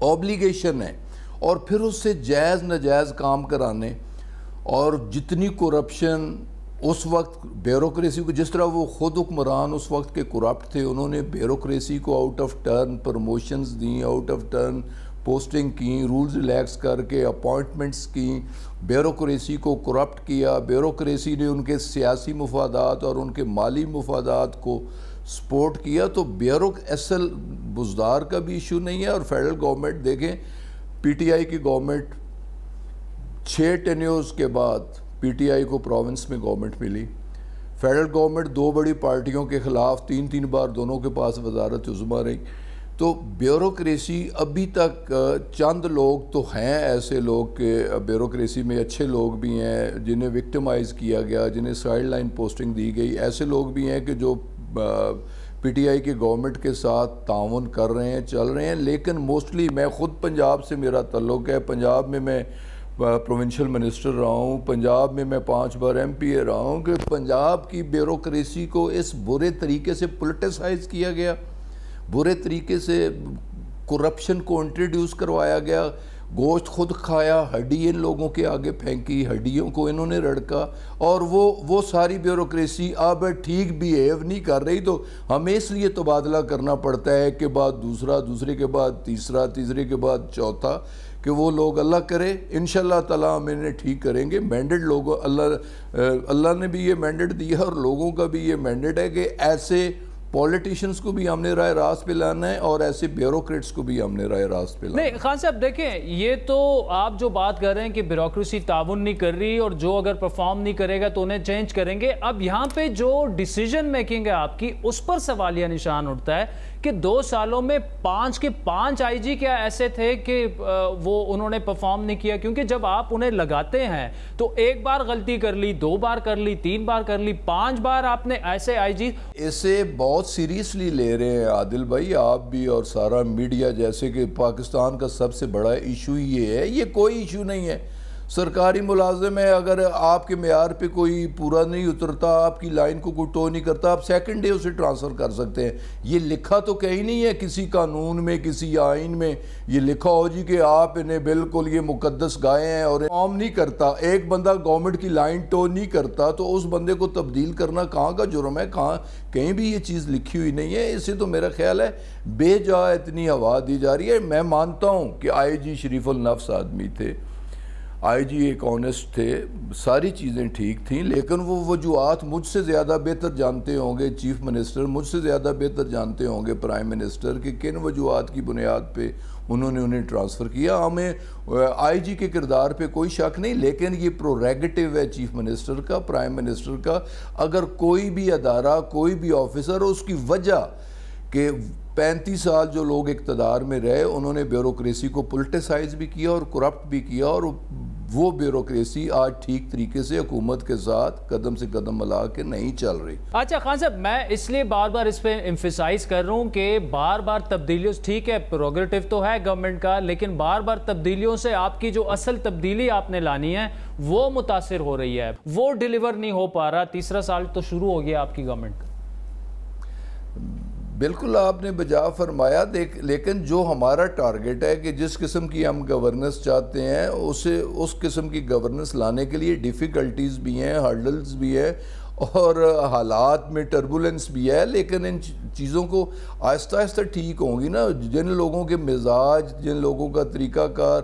اوبلیگیشن ہے، اور پھر اس سے جائز ناجائز کام کرانے، اور جتنی کرپشن اس وقت بیوروکریسی کو، جس طرح وہ خود حکمران اس وقت کے کرپٹ تھے، انہوں نے بیوروکریسی کو آؤٹ آف ٹرن پروموشنز دیں، آؤٹ آف ٹرن پوسٹنگ کی، رولز ریلیکس کر کے اپوائنٹمنٹس کی، بیوروکریسی کو کرپٹ کیا، بیوروکریسی نے ان کے سیاسی مفادات اور ان کے مالی مفادات کو سپورٹ کیا۔ تو اصل بزدار کا بھی ایشو نہیں ہے، اور فیڈرل گورنمنٹ دیکھیں، پی ٹی آئی کی گورنمنٹ 6 ٹینیورز کے بعد پی ٹی آئی کو پروونس میں گورنمنٹ ملی، فیڈرل گورنمنٹ 2 بڑی پارٹیوں کے خلاف 3 بار دونوں کے پاس وزارت عظمیٰ رہی۔ تو بیوروکریسی ابھی تک چند لوگ تو ہیں ایسے لوگ کہ بیوروکریسی میں اچھے لوگ بھی ہیں جنہیں وکٹمائز کیا گیا، جنہیں سائیڈ لائن پوسٹنگ دی گئی، ایسے لوگ بھی ہیں کہ جو پی ٹی آئی کی گورنمنٹ کے ساتھ تعاون کر رہے ہیں، چل رہے ہیں، لیکن موسٹلی میں خود پنجاب سے میرا تعلق ہے، پنجاب میں پروونشل منسٹر رہا ہوں، پنجاب میں 5 بار ایم پی اے رہا ہوں، کہ پنجاب کی بیوروکریسی کو اس برے طریقے سے پولیٹیسائز کیا گیا، برے طریقے سے کرپشن کو انٹروڈیوس کروایا گیا، گوشت خود کھایا، ہڈی ان لوگوں کے آگے پھینکی، ہڈیوں کو انہوں نے رڑکا، اور وہ ساری بیوروکریسی اب ٹھیک بیہیو نہیں کر رہی، تو ہمیں اس لیے تبادلہ کرنا پڑتا ہے کہ بعد دوسرا، دوسرے کے بعد تیسرا، تیسرے کے بعد چوتھا، کہ وہ لوگ اللہ کرے انشاءاللہ تعالیٰ ہم انہیں ٹھیک کریں گے۔ مینڈیٹ لوگوں اللہ نے بھی یہ مینڈیٹ دیا، اور لوگوں کا بھی یہ مینڈیٹ ہے کہ ایسے پولیٹیشنز کو بھی ہم نے رائے راست پہ لانا ہے، اور ایسے بیوروکریٹس کو بھی ہم نے رائے راست پہ لانا ہے۔ نہیں خان صاحب دیکھیں، یہ تو آپ جو بات کر رہے ہیں کہ بیوروکریسی تعاون نہیں کر رہی، اور جو اگر پرفارم نہیں کرے گا تو انہیں چینج کریں گے، اب یہاں پہ جو ڈیسیجن میکنگ ہے آپ کی، اس پر سوالیہ نشان اٹھتا ہے کہ 2 سالوں میں 5 کے 5 آئی جی کیا ایسے تھے کہ وہ انہوں نے پرفارم نہیں کیا؟ کیونکہ جب آپ انہیں لگاتے ہیں تو 1 بار غلطی کر لی، 2 بار کر لی، 3 بار کر لی، 5 بار آپ نے ایسے آئی جی اسے بہت سیریسلی لے رہے ہیں عادل بھائی آپ بھی اور سارا میڈیا، جیسے کہ پاکستان کا سب سے بڑا ایشو یہ ہے. یہ کوئی ایشو نہیں ہے. سرکاری ملازم ہے، اگر آپ کے معیار پہ کوئی پورا نہیں اترتا، آپ کی لائن کو کوئی ٹو نہیں کرتا، آپ سیکنڈ ڈے اسے ٹرانسفر کر سکتے ہیں. یہ لکھا تو کہیں نہیں ہے کسی قانون میں، کسی آئین میں یہ لکھا ہو جی کہ آپ انہیں بالکل یہ مقدس گائے ہیں اور عام نہیں کرتا. ایک بندہ گورنمنٹ کی لائن ٹو نہیں کرتا تو اس بندے کو تبدیل کرنا کہاں کا جرم ہے؟ کہیں بھی یہ چیز لکھی ہوئی نہیں ہے. اسے تو میرا خیال ہے بے جا اتنی ہوا دی جا رہی ہے. میں مانتا ہوں کہ آئی جی شریف النفس آدمی تھے، آئی جی ایک آنیسٹ تھے، ساری چیزیں ٹھیک تھیں، لیکن وہ وجوہات مجھ سے زیادہ بہتر جانتے ہوں گے چیف منسٹر، مجھ سے زیادہ بہتر جانتے ہوں گے پرائم منسٹر کہ کن وجوہات کی بنیاد پہ انہوں نے انہیں ٹرانسفر کیا. ہمیں آئی جی کے کردار پہ کوئی شک نہیں، لیکن یہ پروریگیٹو ہے چیف منسٹر کا، پرائم منسٹر کا. اگر کوئی بھی ادارہ، کوئی بھی آفیسر، اس کی وجہ کہ 35 سال جو لوگ اقتدار میں رہے انہوں نے بیوروکریسی کو پولیٹیسائز بھی کیا اور کرپٹ بھی کیا، اور وہ بیوروکریسی آج ٹھیک طریقے سے حکومت کے ساتھ قدم سے قدم ملا کے نہیں چل رہی. اچھا خان صاحب، میں اس لیے بار بار اس پہ ایمفیسائز کر رہا ہوں کہ بار بار تبدیلیوں، ٹھیک ہے پروگریٹو تو ہے گورنمنٹ کا، لیکن بار بار تبدیلیوں سے آپ کی جو اصل تبدیلی آپ نے لانی ہے وہ متاثر ہو رہی ہے، وہ ڈیلیور نہیں ہو پا رہا. 3 سال تو شروع ہو گیا آپ کی گورنمنٹ کا. بالکل آپ نے بجا فرمایا، لیکن جو ہمارا ٹارگٹ ہے کہ جس قسم کی ہم گورننس چاہتے ہیں اس قسم کی گورننس لانے کے لیے ڈیفیکلٹیز بھی ہیں، ہرڈلز بھی ہیں اور حالات میں ٹربولنس بھی ہے، لیکن ان چیزوں کو آہستہ آہستہ ٹھیک ہوں گی نا. جن لوگوں کے مزاج، جن لوگوں کا طریقہ کار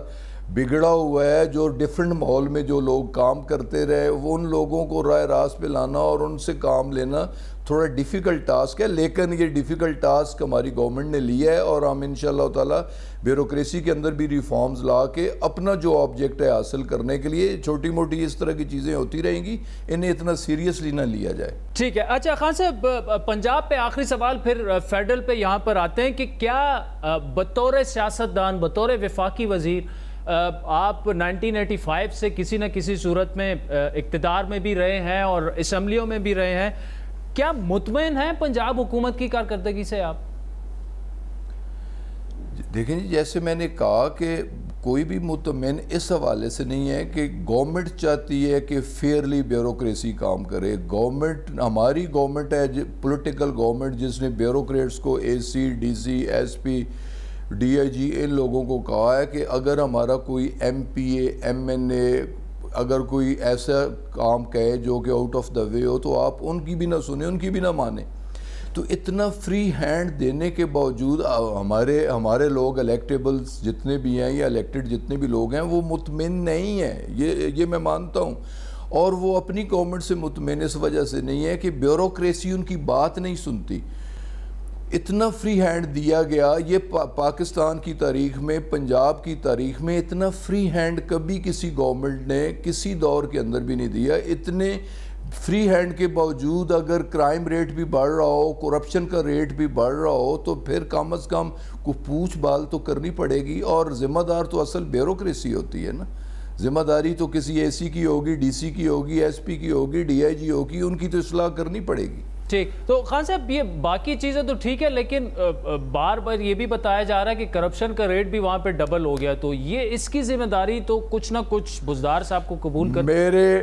بگڑا ہوا ہے، جو ڈیفرنٹ ماحول میں جو لوگ کام کرتے رہے، وہ ان لوگوں کو راہ راست پہ لانا اور ان سے کام لینا تھوڑا ڈیفیکلٹ ٹاسک ہے. لیکن یہ ڈیفیکلٹ ٹاسک ہماری گورنمنٹ نے لیا ہے اور ہم انشاءاللہ تعالی بیوروکریسی کے اندر بھی ریفارمز لا کے اپنا جو آبجیکٹ ہے حاصل کرنے کے لیے، چھوٹی موٹی اس طرح کی چیزیں ہوتی رہیں گی، انہیں اتنا سیریسلی نہ لیا جائے. ٹھیک ہے. اچھا خان صاحب، پنجاب پہ آخری سوال، پھر فیڈرل پہ یہاں پر آتے ہیں کہ کیا بطور سیاستدان، بطور وفاقی وزیر، آپ 1985 سے کسی نہ کسی صورت میں اقتدار میں بھی رہے ہیں اور اسمبلیوں میں بھی رہے ہیں، کیا مطمئن ہیں پنجاب حکومت کی کارکردگی سے آپ؟ دیکھیں جی، جیسے میں نے کہا کہ کوئی بھی مطمئن اس حوالے سے نہیں ہے کہ گورنمنٹ چاہتی ہے کہ فیئرلی بیوروکریسی کام کرے. گورنمنٹ، ہماری گورنمنٹ ہے پولیٹیکل گورنمنٹ، جس نے بیوروکریٹس کو A C, D C, S P, D I G, ان لوگوں کو کہا ہے کہ اگر ہمارا کوئی M P A, M N A اگر کوئی ایسا کام کہے جو کہ آؤٹ آف دا وے ہو تو آپ ان کی بھی نہ سنیں، ان کی بھی نہ مانیں. تو اتنا فری ہینڈ دینے کے باوجود ہمارے لوگ الیکٹیبلز جتنے بھی ہیں یا الیکٹڈ جتنے بھی لوگ ہیں وہ مطمئن نہیں ہیں. یہ میں مانتا ہوں، اور وہ اپنی گورنمنٹ سے مطمئن اس وجہ سے نہیں ہے کہ بیوروکریسی ان کی بات نہیں سنتی. اتنا فری ہینڈ دیا گیا، یہ پاکستان کی تاریخ میں، پنجاب کی تاریخ میں اتنا فری ہینڈ کبھی کسی گورنمنٹ نے کسی دور کے اندر بھی نہیں دیا. اتنے فری ہینڈ کے باوجود اگر کرائم ریٹ بھی بڑھ رہا ہو، کرپشن کا ریٹ بھی بڑھ رہا ہو، تو پھر کم از کم کو پوچھ بال تو کرنی پڑے گی. اور ذمہ دار تو اصل بیوروکریسی ہوتی ہے نا. ذمہ داری تو کسی اے سی کی ہوگی، ڈی سی کی ہوگی، ایس پی کی ہوگی، ڈی آئی جی ہوگی، ان کی تو اصلاح کرنی پڑے گی. ٹھیک. تو خان صاحب، یہ باقی چیزیں تو ٹھیک ہے، لیکن بار بار یہ بھی بتایا جا رہا ہے کہ کرپشن کا ریٹ بھی وہاں پہ ڈبل ہو گیا، تو یہ اس کی ذمہ داری تو کچھ نہ کچھ بزدار صاحب کو قبول کر.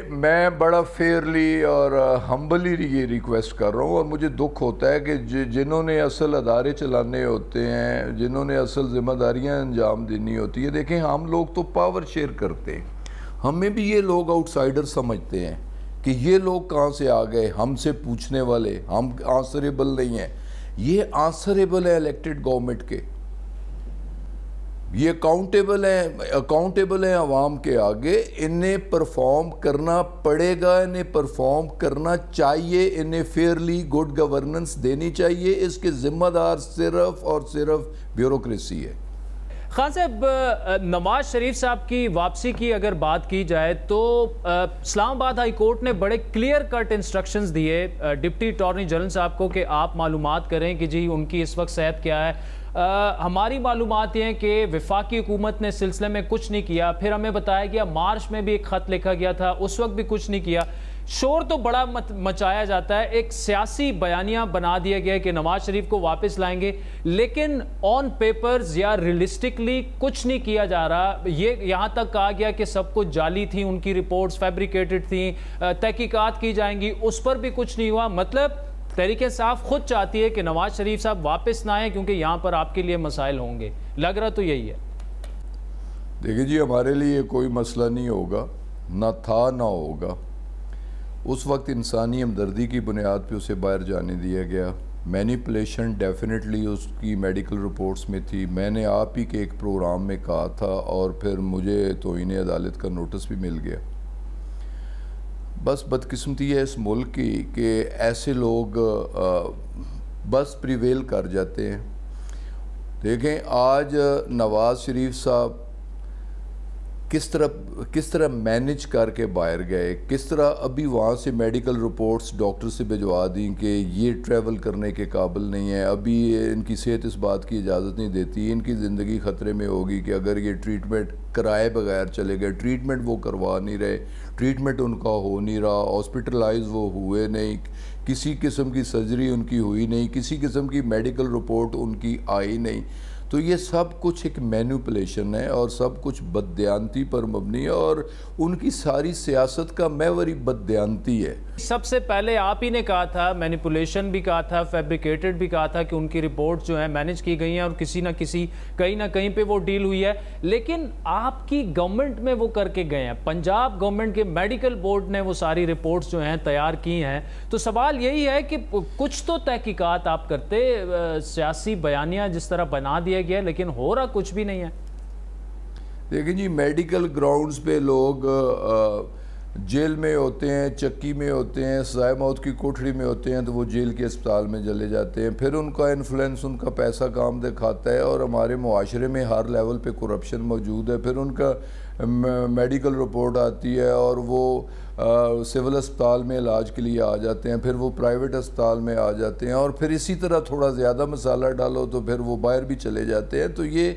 میں بڑا فیئرلی اور ہمبلی یہ ریکویسٹ کر رہا ہوں، اور مجھے دکھ ہوتا ہے کہ جنہوں نے اصل ادارے چلانے ہوتے ہیں، جنہوں نے اصل ذمہ داریاں انجام دینی ہوتی ہے، دیکھیں ہم لوگ تو پاور شیئر کرتے ہیں، ہمیں بھی یہ لوگ آؤٹ سائیڈر سمجھتے ہیں کہ یہ لوگ کہاں سے آ گئے، ہم سے پوچھنے والے، ہم آنسریبل نہیں ہیں. یہ آنسریبل ہے الیکٹڈ گورنمنٹ کے، یہ اکاؤنٹیبل ہیں عوام کے آگے. انہیں پرفارم کرنا پڑے گا، انہیں پرفارم کرنا چاہیے، انہیں فیئرلی گڈ گورننس دینی چاہیے. اس کے ذمہ دار صرف اور صرف بیوروکریسی ہے. خان صاحب، نواز شریف صاحب کی واپسی کی اگر بات کی جائے تو اسلام آباد ہائی کورٹ نے بڑے کلیئر کٹ انسٹرکشنز دیے ڈپٹی اٹارنی جنرل صاحب کو کہ آپ معلومات کریں کہ جی ان کی اس وقت صحت کیا ہے. ہماری معلومات یہ ہیں کہ وفاقی حکومت نے سلسلے میں کچھ نہیں کیا. پھر ہمیں بتایا گیا مارچ میں بھی ایک خط لکھا گیا تھا, اس وقت بھی کچھ نہیں کیا. شور تو بڑا مچایا جاتا ہے, ایک سیاسی بیانیہ بنا دیا گیا کہ نواز شریف کو واپس لائیں گے, لیکن آن پیپرز یا ریئلسٹکلی کچھ نہیں کیا جا رہا. یہ یہاں تک کہا گیا کہ سب کچھ جعلی تھیں, ان کی رپورٹس فیبریکیٹڈ تھیں, تحقیقات کی جائیں گی, اس پر بھی کچھ نہیں ہوا. مطلب تحریک انصاف خود چاہتی ہے کہ نواز شریف صاحب واپس نہ آئیں کیونکہ یہاں پر آپ کے لیے مسائل ہوں گے. لگ رہا تو یہی ہے. دیکھیں جی, ہمارے لیے کوئی مسئلہ نہیں ہوگا, نہ تھا نہ ہوگا. اس وقت انسانی ہمدردی کی بنیاد پہ اسے باہر جانے دیا گیا. مینیپولیشن ڈیفینیٹلی اس کی میڈیکل رپورٹس میں تھی. میں نے آپ ہی کے ایک پروگرام میں کہا تھا اور پھر مجھے توہین عدالت کا نوٹس بھی مل گیا. بس بدقسمتی ہے اس ملک کی کہ ایسے لوگ بس پریویل کر جاتے ہیں. دیکھیں آج نواز شریف صاحب کس طرح مینج کر کے باہر گئے, کس طرح ابھی وہاں سے میڈیکل رپورٹس ڈاکٹر سے بھجوا دیں کہ یہ ٹریول کرنے کے قابل نہیں ہے, ابھی ان کی صحت اس بات کی اجازت نہیں دیتی, ان کی زندگی خطرے میں ہوگی کہ اگر یہ ٹریٹمنٹ کرائے بغیر چلے گئے. ٹریٹمنٹ وہ کروا نہیں رہے, ٹریٹمنٹ ان کا ہو نہیں رہا, ہاسپٹلائز وہ ہوئے نہیں, کسی قسم کی سرجری ان کی ہوئی نہیں, کسی قسم کی میڈیکل رپورٹ ان کی آئی نہیں. تو یہ سب کچھ ایک مینیپولیشن ہے اور سب کچھ بددیانتی پر مبنی ہے, اور ان کی ساری سیاست کا محور ہی بددیانتی ہے. سب سے پہلے آپ ہی نے کہا تھا, مینیپولیشن بھی کہا تھا, فیبریکیٹڈ بھی کہا تھا کہ ان کی رپورٹ جو ہیں مینیج کی گئی ہیں اور کسی نہ کسی کہیں نہ کہیں پہ وہ ڈیل ہوئی ہے. لیکن آپ کی گورنمنٹ میں وہ کر کے گئے ہیں, پنجاب گورنمنٹ کے میڈیکل بورڈ نے وہ ساری رپورٹس جو ہیں تیار کی ہیں. تو سوال یہی ہے کہ کچھ تو تحقیقات آپ کرتے, سیاسی بیانیہ جس طرح بنا دیا گیا لیکن ہو رہا کچھ بھی نہیں ہے. دیکھیں جی, میڈیکل گراؤنڈز پہ لوگ جیل میں ہوتے ہیں, چکی میں ہوتے ہیں, سزائے موت کی کوٹھڑی میں ہوتے ہیں, تو وہ جیل کے اسپتال میں چلے جاتے ہیں. پھر ان کا انفلوئنس, ان کا پیسہ کام دکھاتا ہے, اور ہمارے معاشرے میں ہر لیول پہ کرپشن موجود ہے. پھر ان کا میڈیکل رپورٹ آتی ہے اور وہ سول اسپتال میں علاج کے لیے آ جاتے ہیں, پھر وہ پرائیویٹ اسپتال میں آ جاتے ہیں, اور پھر اسی طرح تھوڑا زیادہ مسالہ ڈالو تو پھر وہ باہر بھی چلے جاتے ہیں. تو یہ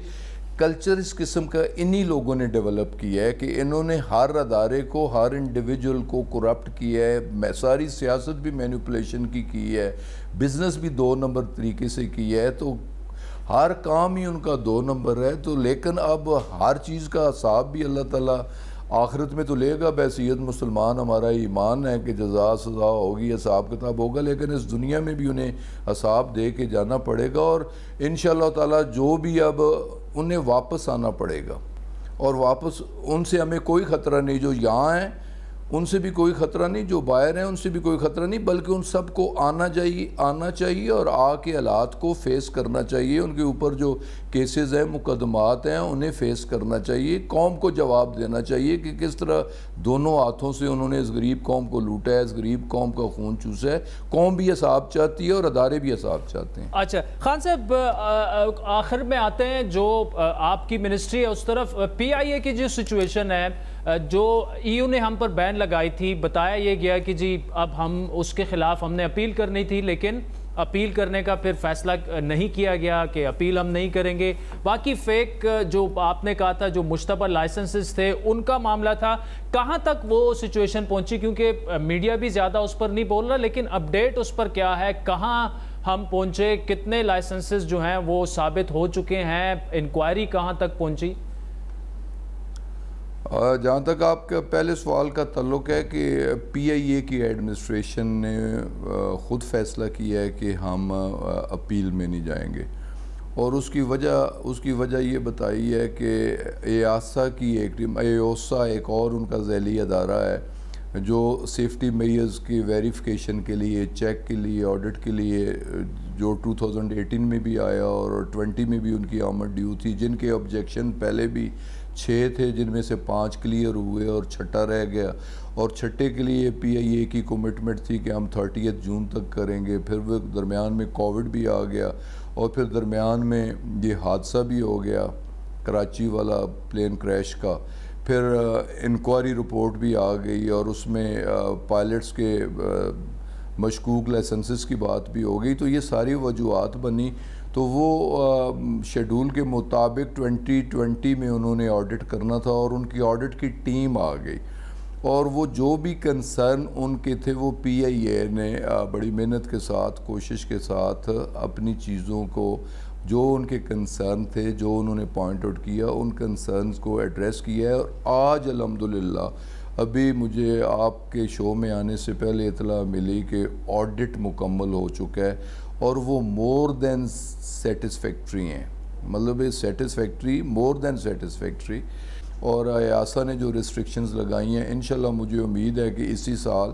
کلچر اس قسم کا انہی لوگوں نے ڈیولپ کیا ہے کہ انہوں نے ہر ادارے کو, ہر انڈیویجول کو کرپٹ کیا ہے. ساری سیاست بھی مینیپولیشن کی ہے, بزنس بھی 2 نمبر طریقے سے کیا ہے, تو ہر کام ہی ان کا 2 نمبر ہے. تو لیکن اب ہر چیز کا حساب بھی اللہ تعالیٰ آخرت میں تو لے گا. بحیثیت مسلمان ہمارا ایمان ہے کہ جزا سزا ہوگی, حساب کتاب ہوگا, لیکن اس دنیا میں بھی انہیں حساب دے کے جانا پڑے گا. اور انشاءاللہ تعالیٰ جو بھی اب انہیں واپس آنا پڑے گا, اور واپس ان سے ہمیں کوئی خطرہ نہیں. جو یہاں ہیں ان سے بھی کوئی خطرہ نہیں, جو باہر ہیں ان سے بھی کوئی خطرہ نہیں, بلکہ ان سب کو آنا چاہیے اور آ کے حالات کو فیس کرنا چاہیے. ان کے اوپر جو کیسز ہیں, مقدمات ہیں, انہیں فیس کرنا چاہیے. قوم کو جواب دینا چاہیے کہ کس طرح دونوں ہاتھوں سے انہوں نے اس غریب قوم کو لوٹا ہے, اس غریب قوم کا خون چوسا ہے. قوم بھی حساب چاہتی ہے اور ادارے بھی حساب چاہتے ہیں. اچھا خان صاحب, آخر میں آتے ہیں, جو آپ کی منسٹری ہے اس طرف پی آئی اے کی جو سچویشن ہے, جو ای یو نے ہم پر بین لگائی تھی, بتایا یہ گیا کہ جی اب ہم اس کے خلاف ہم نے اپیل کرنی تھی, لیکن اپیل کرنے کا پھر فیصلہ نہیں کیا گیا کہ اپیل ہم نہیں کریں گے. باقی فیک جو آپ نے کہا تھا, جو مشتبہ لائسنسز تھے, ان کا معاملہ تھا, کہاں تک وہ سچویشن پہنچی؟ کیونکہ میڈیا بھی زیادہ اس پر نہیں بول رہا, لیکن اپڈیٹ اس پر کیا ہے, کہاں ہم پہنچے, کتنے لائسنسز جو ہیں وہ ثابت ہو چکے ہیں, انکوائری کہاں تک پہنچی؟ جہاں تک آپ کا پہلے سوال کا تعلق ہے کہ پی آئی اے کی ایڈمنسٹریشن نے خود فیصلہ کیا ہے کہ ہم اپیل میں نہیں جائیں گے, اور اس کی وجہ یہ بتائی ہے کہ ایاسا کی ایوسا ایک اور ان کا ذیلی ادارہ ہے جو سیفٹی میئرز کی ویریفیکیشن کے لیے, چیک کے لیے, آڈٹ کے لیے, جو 2018 میں بھی آیا اور 20 میں بھی ان کی آمد ڈیو تھی, جن کے آبجیکشن پہلے بھی 6 تھے, جن میں سے 5 کلیئر ہوئے اور 6ٹھا رہ گیا, اور 6ٹھے کے لیے پی آئی اے کی کمٹمنٹ تھی کہ ہم 30 جون تک کریں گے. پھر وہ درمیان میں کووڈ بھی آ گیا, اور پھر درمیان میں یہ حادثہ بھی ہو گیا, کراچی والا پلین کریش کا، پھر انکوائری رپورٹ بھی آ گئی اور اس میں پائلٹس کے مشکوک لائسنسز کی بات بھی ہو گئی، تو یہ ساری وجوہات بنی، تو وہ شیڈول کے مطابق 2020 میں انہوں نے آڈٹ کرنا تھا اور ان کی آڈٹ کی ٹیم آ گئی، اور وہ جو بھی کنسرن ان کے تھے وہ پی آئی اے نے بڑی محنت کے ساتھ کوشش کے ساتھ اپنی چیزوں کو جو ان کے کنسرن تھے جو انہوں نے پوائنٹ آؤٹ کیا ان کنسرنز کو ایڈریس کیا ہے، اور آج الحمدللہ ابھی مجھے آپ کے شو میں آنے سے پہلے اطلاع ملی کہ آڈٹ مکمل ہو چکا ہے اور وہ مور دین سیٹسفیکٹری ہیں، مطلب سیٹسفیکٹری، مور دین سیٹسفیکٹری، اور ایاسا نے جو ریسٹرکشنز لگائی ہیں انشاءاللہ مجھے امید ہے کہ اسی سال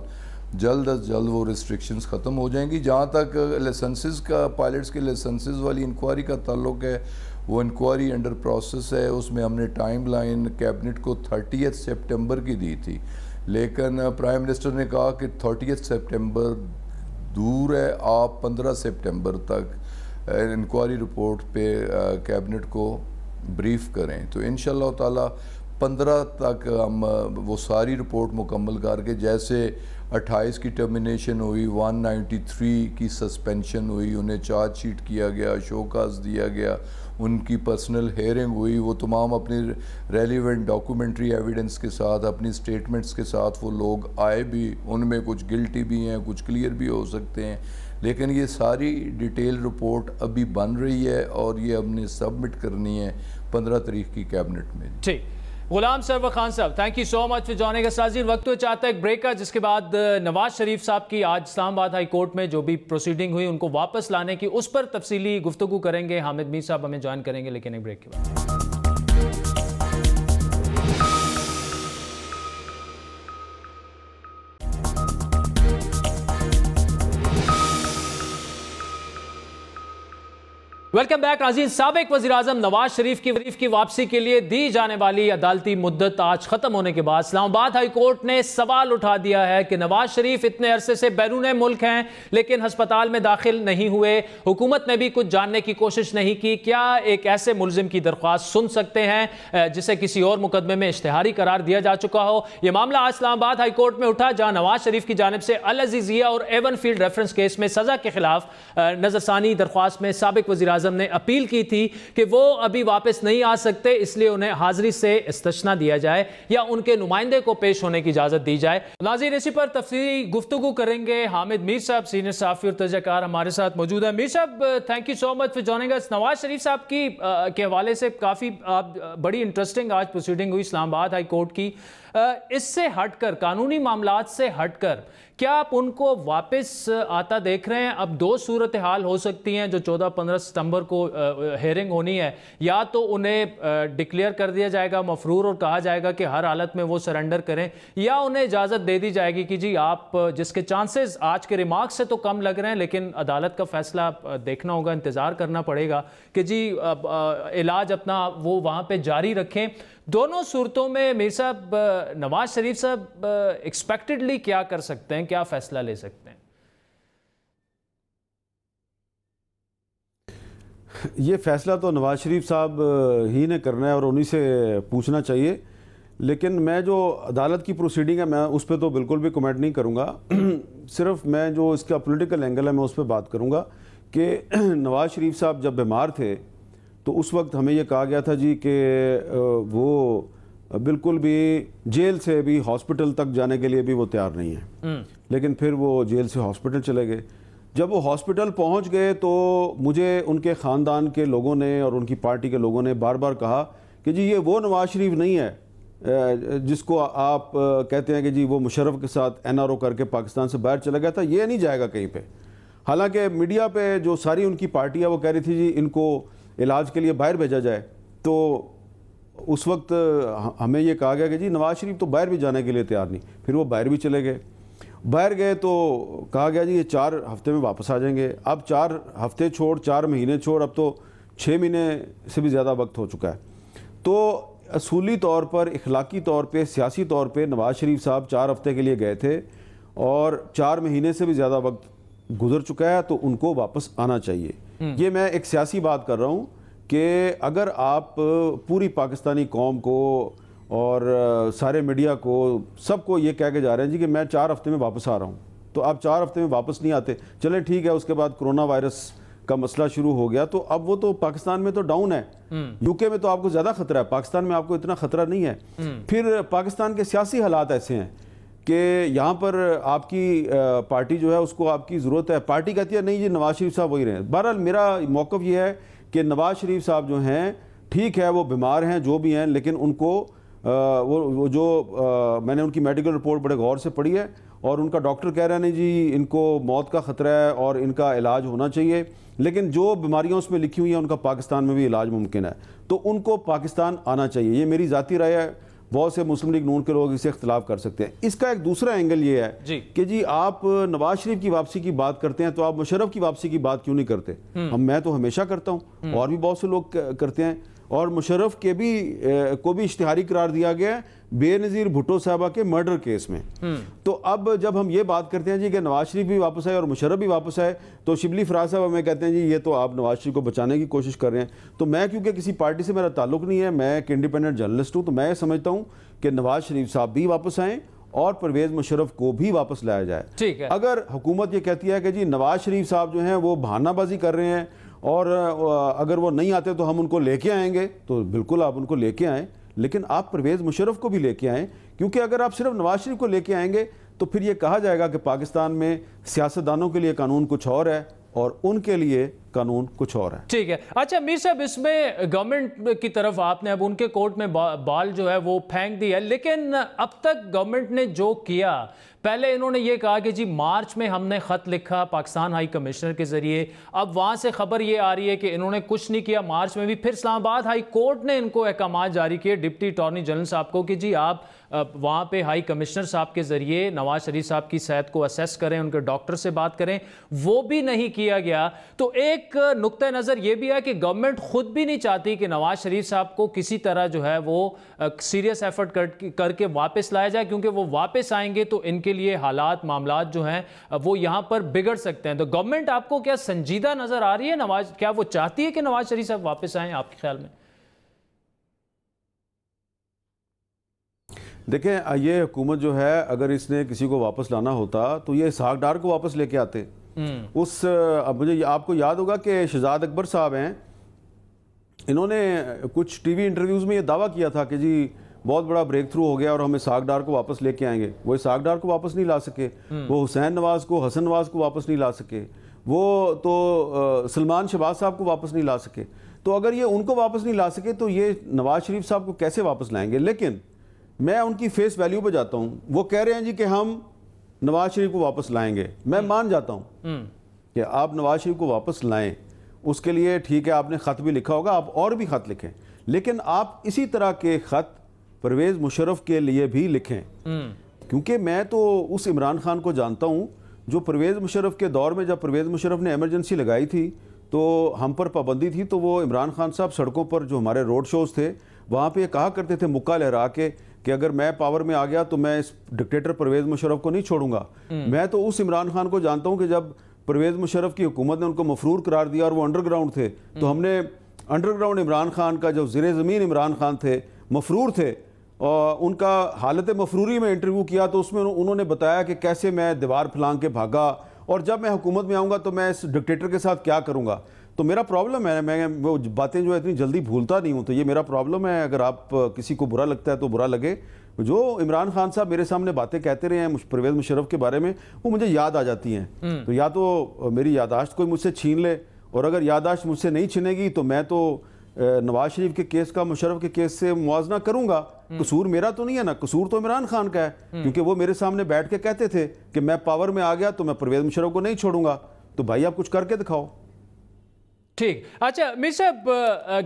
جلد از جلد وہ ریسٹرکشنز ختم ہو جائیں گی۔ جہاں تک لائسنسز کا، پائلٹس کے لائسنسز والی انکوائری کا تعلق ہے، وہ انکوائری انڈر پروسیس ہے، اس میں ہم نے ٹائم لائن کیبنٹ کو 30 سپٹمبر کی دی تھی، لیکن پرائم منسٹر نے کہا کہ 30 سپٹمبر دور ہے، آپ 15 سپٹمبر تک انکوائری رپورٹ پہ کیبنٹ کو بریف کریں، تو انشاءاللہ تعالی 15 تک ہم وہ ساری رپورٹ مکمل کر کے، جیسے 28 کی ٹرمینیشن ہوئی، 193 کی سسپینشن ہوئی، انہیں چارج شیٹ کیا گیا، شو کاز دیا گیا، ان کی پرسنل ہیئرنگ ہوئی، وہ تمام اپنی ریلیونٹ ڈاکومنٹری ایویڈنس کے ساتھ، اپنی سٹیٹمنٹس کے ساتھ وہ لوگ آئے بھی، ان میں کچھ گلٹی بھی ہیں، کچھ کلیئر بھی ہو سکتے ہیں، لیکن یہ ساری ڈیٹیل رپورٹ ابھی بن رہی ہے اور یہ ہم نے سبمٹ کرنی ہے 15 تاریخ کی کیبنٹ میں۔ ٹھیک، غلام سرور خان صاحب، thank you so much for joining us. ناظرین، وقت تو چاہتا ہے ایک بریک کا، جس کے بعد نواز شریف صاحب کی آج اسلام آباد ہائی کورٹ میں جو بھی پروسیڈنگ ہوئی ان کو واپس لانے کی، اس پر تفصیلی گفتگو کریں گے۔ حامد میر صاحب ہمیں جوائن کریں گے، لیکن ایک بریک کے بعد۔ ویلکم بیک ناظرین۔ سابق وزیراعظم نواز شریف کی واپسی کے لیے دی جانے والی عدالتی مدت آج ختم ہونے کے بعد اسلام آباد ہائی کورٹ نے سوال اٹھا دیا ہے کہ نواز شریف اتنے عرصے سے بیرون ملک ہیں لیکن ہسپتال میں داخل نہیں ہوئے، حکومت نے بھی کچھ جاننے کی کوشش نہیں کی، کیا ایک ایسے ملزم کی درخواست سن سکتے ہیں جسے کسی اور مقدمے میں اشتہاری قرار دیا جا چکا ہو؟ یہ معاملہ آج اسلام آباد ہائی کورٹ میں اٹھا، جہاں نواز شریف کی جانب سے العزیزیہ اور ایون فیلڈ ریفرنس کیس میں سزا کے خلاف نظرثانی درخواست میں سابق وزیراعظم نے اپیل کی تھی کہ وہ ابھی واپس نہیں آ سکتے، اس لیے انہیں حاضری سے استثناء دیا جائے یا ان کے نمائندے کو پیش ہونے کی اجازت دی جائے۔ ناظرین، اسی پر تفصیلی گفتگو کریں گے۔ حامد میر صاحب سینئر صحافی اور تجزیہ کار ہمارے ساتھ موجود ہیں۔ میر صاحب، thank you so much for joining us. Nawaz Sharif صاحب کے حوالے سے کافی بڑی انٹرسٹنگ آج پروسیڈنگ ہوئی اسلام آباد ہائی کورٹ کی۔ اس سے ہٹ کر، قانونی معاملات سے ہٹ کر، کیا آپ ان کو واپس آتا دیکھ رہے ہیں؟ اب دو صورتحال ہو سکتی ہیں جو 14-15 ستمبر کو ہیئرنگ ہونی ہے، یا تو انہیں ڈکلیئر کر دیا جائے گا مفرور اور کہا جائے گا کہ ہر حالت میں وہ سرنڈر کریں، یا انہیں اجازت دے دی جائے گی کہ جی آپ، جس کے چانسز آج کے ریمارک سے تو کم لگ رہے ہیں لیکن عدالت کا فیصلہ دیکھنا ہوگا، انتظار کرنا پڑے گا کہ جی علاج اپنا وہ وہاں پہ جاری رکھیں۔ دونوں صورتوں میں میر صاحب، نواز شریف صاحب ایکسپیکٹڈلی کیا کر سکتے ہیں، کیا فیصلہ لے سکتے ہیں؟ یہ فیصلہ تو نواز شریف صاحب ہی نے کرنا ہے اور انہی سے پوچھنا چاہیے، لیکن میں جو عدالت کی پروسیڈنگ ہے میں اس پہ تو بالکل بھی کمنٹ نہیں کروں گا۔ صرف میں جو اس کا پولیٹیکل اینگل ہے میں اس پہ بات کروں گا کہ نواز شریف صاحب جب بیمار تھے تو اس وقت ہمیں یہ کہا گیا تھا جی کہ وہ بالکل بھی جیل سے بھی ہاسپٹل تک جانے کے لیے بھی وہ تیار نہیں ہیں، لیکن پھر وہ جیل سے ہاسپٹل چلے گئے۔ جب وہ ہاسپٹل پہنچ گئے تو مجھے ان کے خاندان کے لوگوں نے اور ان کی پارٹی کے لوگوں نے بار بار کہا کہ جی یہ وہ نواز شریف نہیں ہے جس کو آپ کہتے ہیں کہ جی وہ مشرف کے ساتھ NRO کر کے پاکستان سے باہر چلا گیا تھا، یہ نہیں جائے گا کہیں پہ۔ حالانکہ میڈیا پہ جو ساری ان کی پارٹی ہے وہ کہہ رہی تھی جی ان کو علاج کے لیے باہر بھیجا جائے، تو اس وقت ہمیں یہ کہا گیا کہ جی نواز شریف تو باہر بھی جانے کے لیے تیار نہیں۔ پھر وہ باہر بھی چلے گئے، باہر گئے تو کہا گیا جی یہ 4 ہفتے میں واپس آ جائیں گے۔ اب 4 ہفتے چھوڑ، 4 مہینے چھوڑ، اب تو 6 مہینے سے بھی زیادہ وقت ہو چکا ہے۔ تو اصولی طور پر، اخلاقی طور پہ، سیاسی طور پہ نواز شریف صاحب 4 ہفتے کے لیے گئے تھے اور 4 مہینے سے بھی زیادہ وقت گزر چکا ہے، تو ان کو واپس آنا چاہیے۔ یہ میں ایک سیاسی بات کر رہا ہوں کہ اگر آپ پوری پاکستانی قوم کو اور سارے میڈیا کو سب کو یہ کہہ کے جا رہے ہیں جی کہ میں 4 ہفتے میں واپس آ رہا ہوں، تو آپ 4 ہفتے میں واپس نہیں آتے، چلیں ٹھیک ہے، اس کے بعد کرونا وائرس کا مسئلہ شروع ہو گیا تو اب وہ تو پاکستان میں تو ڈاؤن ہے، یو کے میں تو آپ کو زیادہ خطرہ ہے، پاکستان میں آپ کو اتنا خطرہ نہیں ہے۔ پھر پاکستان کے سیاسی حالات ایسے ہیں کہ یہاں پر آپ کی پارٹی جو ہے اس کو آپ کی ضرورت ہے، پارٹی کہتی ہے نہیں جی نواز شریف صاحب وہی رہیں۔ بہرحال میرا موقف یہ ہے کہ نواز شریف صاحب جو ہیں ٹھیک ہے وہ بیمار ہیں جو بھی ہیں، لیکن ان کو وہ جو میں نے ان کی میڈیکل رپورٹ بڑے غور سے پڑھی ہے اور ان کا ڈاکٹر کہہ رہے ہیں نہیں جی ان کو موت کا خطرہ ہے اور ان کا علاج ہونا چاہیے، لیکن جو بیماریاں اس میں لکھی ہوئی ہیں ان کا پاکستان میں بھی علاج ممکن ہے، تو ان کو پاکستان آنا چاہیے، یہ میری ذاتی رائے ہے۔ بہت سے مسلم لیگ نون کے لوگ اسے اختلاف کر سکتے ہیں۔ اس کا ایک دوسرا اینگل یہ ہے کہ جی آپ نواز شریف کی واپسی کی بات کرتے ہیں تو آپ مشرف کی واپسی کی بات کیوں نہیں کرتے؟ میں تو ہمیشہ کرتا ہوں اور بھی بہت سے لوگ کرتے ہیں، اور مشرف کے بھی کو بھی اشتہاری قرار دیا گیا ہے بے نظیر بھٹو صاحبہ کے مرڈر کیس میں۔ تو اب جب ہم یہ بات کرتے ہیں جی کہ نواز شریف بھی واپس آئے اور مشرف بھی واپس آئے تو شبلی فراز صاحب ہمیں کہتے ہیں جی یہ تو آپ نواز شریف کو بچانے کی کوشش کر رہے ہیں۔ تو میں کیونکہ کسی پارٹی سے میرا تعلق نہیں ہے، میں ایک انڈیپینڈنٹ جرنلسٹ ہوں، تو میں یہ سمجھتا ہوں کہ نواز شریف صاحب بھی واپس آئیں اور پرویز مشرف کو بھی واپس لایا جائے۔ اگر حکومت یہ کہتی ہے کہ جی نواز شریف صاحب جو ہیں وہ بہانہ بازی کر رہے ہیں اور اگر وہ نہیں آتے تو ہم ان کو لے کے آئیں گے، تو بالکل آپ ان کو لے کے آئیں، لیکن آپ پرویز مشرف کو بھی لے کے آئیں، کیونکہ اگر آپ صرف نواز شریف کو لے کے آئیں گے تو پھر یہ کہا جائے گا کہ پاکستان میں سیاستدانوں کے لیے قانون کچھ اور ہے اور ان کے لیے قانون کچھ اور ہے۔ ٹھیک ہے۔ اچھا میر صاحب، اس میں گورنمنٹ کی طرف آپ نے اب ان کے کورٹ میں بال جو ہے وہ پھینک دی ہے، لیکن اب تک گورنمنٹ نے جو کیا، پہلے انہوں نے یہ کہا کہ جی مارچ میں ہم نے خط لکھا پاکستان ہائی کمشنر کے ذریعے، اب وہاں سے خبر یہ آ رہی ہے کہ انہوں نے کچھ نہیں کیا مارچ میں بھی، پھر اسلام آباد ہائی کورٹ نے ان کو احکامات جاری کیے ڈپٹی اٹارنی جنرل صاحب کو کہ جی آپ وہاں پہ ہائی کمشنر صاحب کے ذریعے نواز شریف صاحب کی صحت کو اسیس کریں، ان کے ڈاکٹر سے بات کریں، وہ بھی نہیں کیا گیا۔ تو ایک نقطہ نظر یہ بھی ہے کہ گورنمنٹ خود بھی نہیں چاہتی کہ نواز شریف صاحب کو کسی طرح جو ہے وہ سیریس ایفرٹ کر کے واپس لایا جائے، کیونکہ وہ واپس آئیں گے تو ان کے لیے حالات معاملات جو ہیں وہ یہاں پر بگڑ سکتے ہیں۔ تو گورنمنٹ آپ کو کیا سنجیدہ نظر آ رہی ہے؟ کیا وہ چاہتی ہے کہ نواز شریف صاحب واپس آئیں آپ کے خیال میں؟ دیکھیں یہ حکومت جو ہے اگر اس نے کسی کو واپس لانا ہوتا تو یہ اسحاق ڈار کو واپس لے کے آتے۔ اب مجھے آپ کو یاد ہوگا کہ شہزاد اکبر صاحب ہیں، انہوں نے کچھ ٹی وی انٹرویوز میں یہ دعویٰ کیا تھا کہ جی بہت بڑا بریک تھرو ہو گیا اور ہم اسحاق ڈار کو واپس لے کے آئیں گے۔ وہ اسحاق ڈار کو واپس نہیں لا سکے، وہ حسین نواز کو، حسن نواز کو واپس نہیں لا سکے، وہ تو سلمان شہباز صاحب کو واپس نہیں لا سکے۔ تو اگر یہ ان کو واپس نہیں لا سکے تو یہ نواز شریف صاحب کو کیسے واپس لائیں گے؟ لیکن میں ان کی فیس ویلیو پہ جاتا ہوں، وہ کہہ رہے ہیں جی کہ ہم نواز شریف کو واپس لائیں گے، میں مان جاتا ہوں کہ آپ نواز شریف کو واپس لائیں، اس کے لیے ٹھیک ہے آپ نے خط بھی لکھا ہوگا، آپ اور بھی خط لکھیں، لیکن آپ اسی طرح کے خط پرویز مشرف کے لیے بھی لکھیں، کیونکہ میں تو اس عمران خان کو جانتا ہوں جو پرویز مشرف کے دور میں، جب پرویز مشرف نے ایمرجنسی لگائی تھی تو ہم پر پابندی تھی، تو وہ عمران خان صاحب سڑکوں پر جو ہمارے روڈ شوز تھے وہاں پہ یہ کہا کرتے تھے مکہ لہرا کے کہ اگر میں پاور میں آ گیا تو میں اس ڈکٹیٹر پرویز مشرف کو نہیں چھوڑوں گا۔ میں تو اس عمران خان کو جانتا ہوں کہ جب پرویز مشرف کی حکومت نے ان کو مفرور قرار دیا اور وہ انڈر گراؤنڈ تھے، تو ہم نے انڈر گراؤنڈ عمران خان کا، جو زیر زمین عمران خان تھے، مفرور تھے، اور ان کا حالت مفروری میں انٹرویو کیا تو اس میں انہوں نے بتایا کہ کیسے میں دیوار پھلانگ کے بھاگا اور جب میں حکومت میں آؤں گا تو میں اس ڈکٹیٹر کے ساتھ کیا کروں گا۔ تو میرا پرابلم ہے، میں وہ باتیں جو ہے اتنی جلدی بھولتا نہیں ہوں، تو یہ میرا پرابلم ہے۔ اگر آپ کسی کو برا لگتا ہے تو برا لگے، جو عمران خان صاحب میرے سامنے باتیں کہتے رہے ہیں پرویز مشرف کے بارے میں، وہ مجھے یاد آ جاتی ہیں، تو یا تو میری یادداشت کوئی مجھ سے چھین لے، اور اگر یادداشت مجھ سے نہیں چھنے گی تو میں تو نواز شریف کے کیس کا مشرف کے کیس سے موازنہ کروں گا۔ قصور میرا تو نہیں ہے نا، قصور تو عمران خان کا ہے، کیونکہ وہ میرے سامنے بیٹھ کے کہتے تھے کہ میں پاور میں آ گیا تو میں پرویز مشرف کو نہیں چھوڑوں گا۔ تو بھائی آپ کچھ کر کے دکھاؤ۔ ٹھیک، اچھا میر صاحب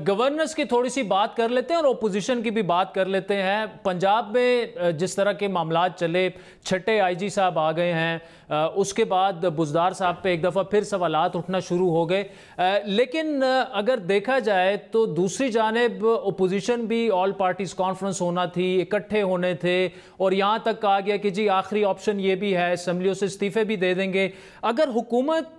گورننس کی تھوڑی سی بات کر لیتے ہیں اور اپوزیشن کی بھی بات کر لیتے ہیں۔ پنجاب میں جس طرح کے معاملات چلے، چھٹے آئی جی صاحب آ گئے ہیں، اس کے بعد بزدار صاحب پہ ایک دفعہ پھر سوالات اٹھنا شروع ہو گئے، لیکن اگر دیکھا جائے تو دوسری جانب اپوزیشن بھی آل پارٹیز کانفرنس ہونا تھی، اکٹھے ہونے تھے، اور یہاں تک کہا گیا کہ جی آخری آپشن یہ بھی ہے اسمبلیوں سے استعفے بھی دے دیں گے۔ اگر حکومت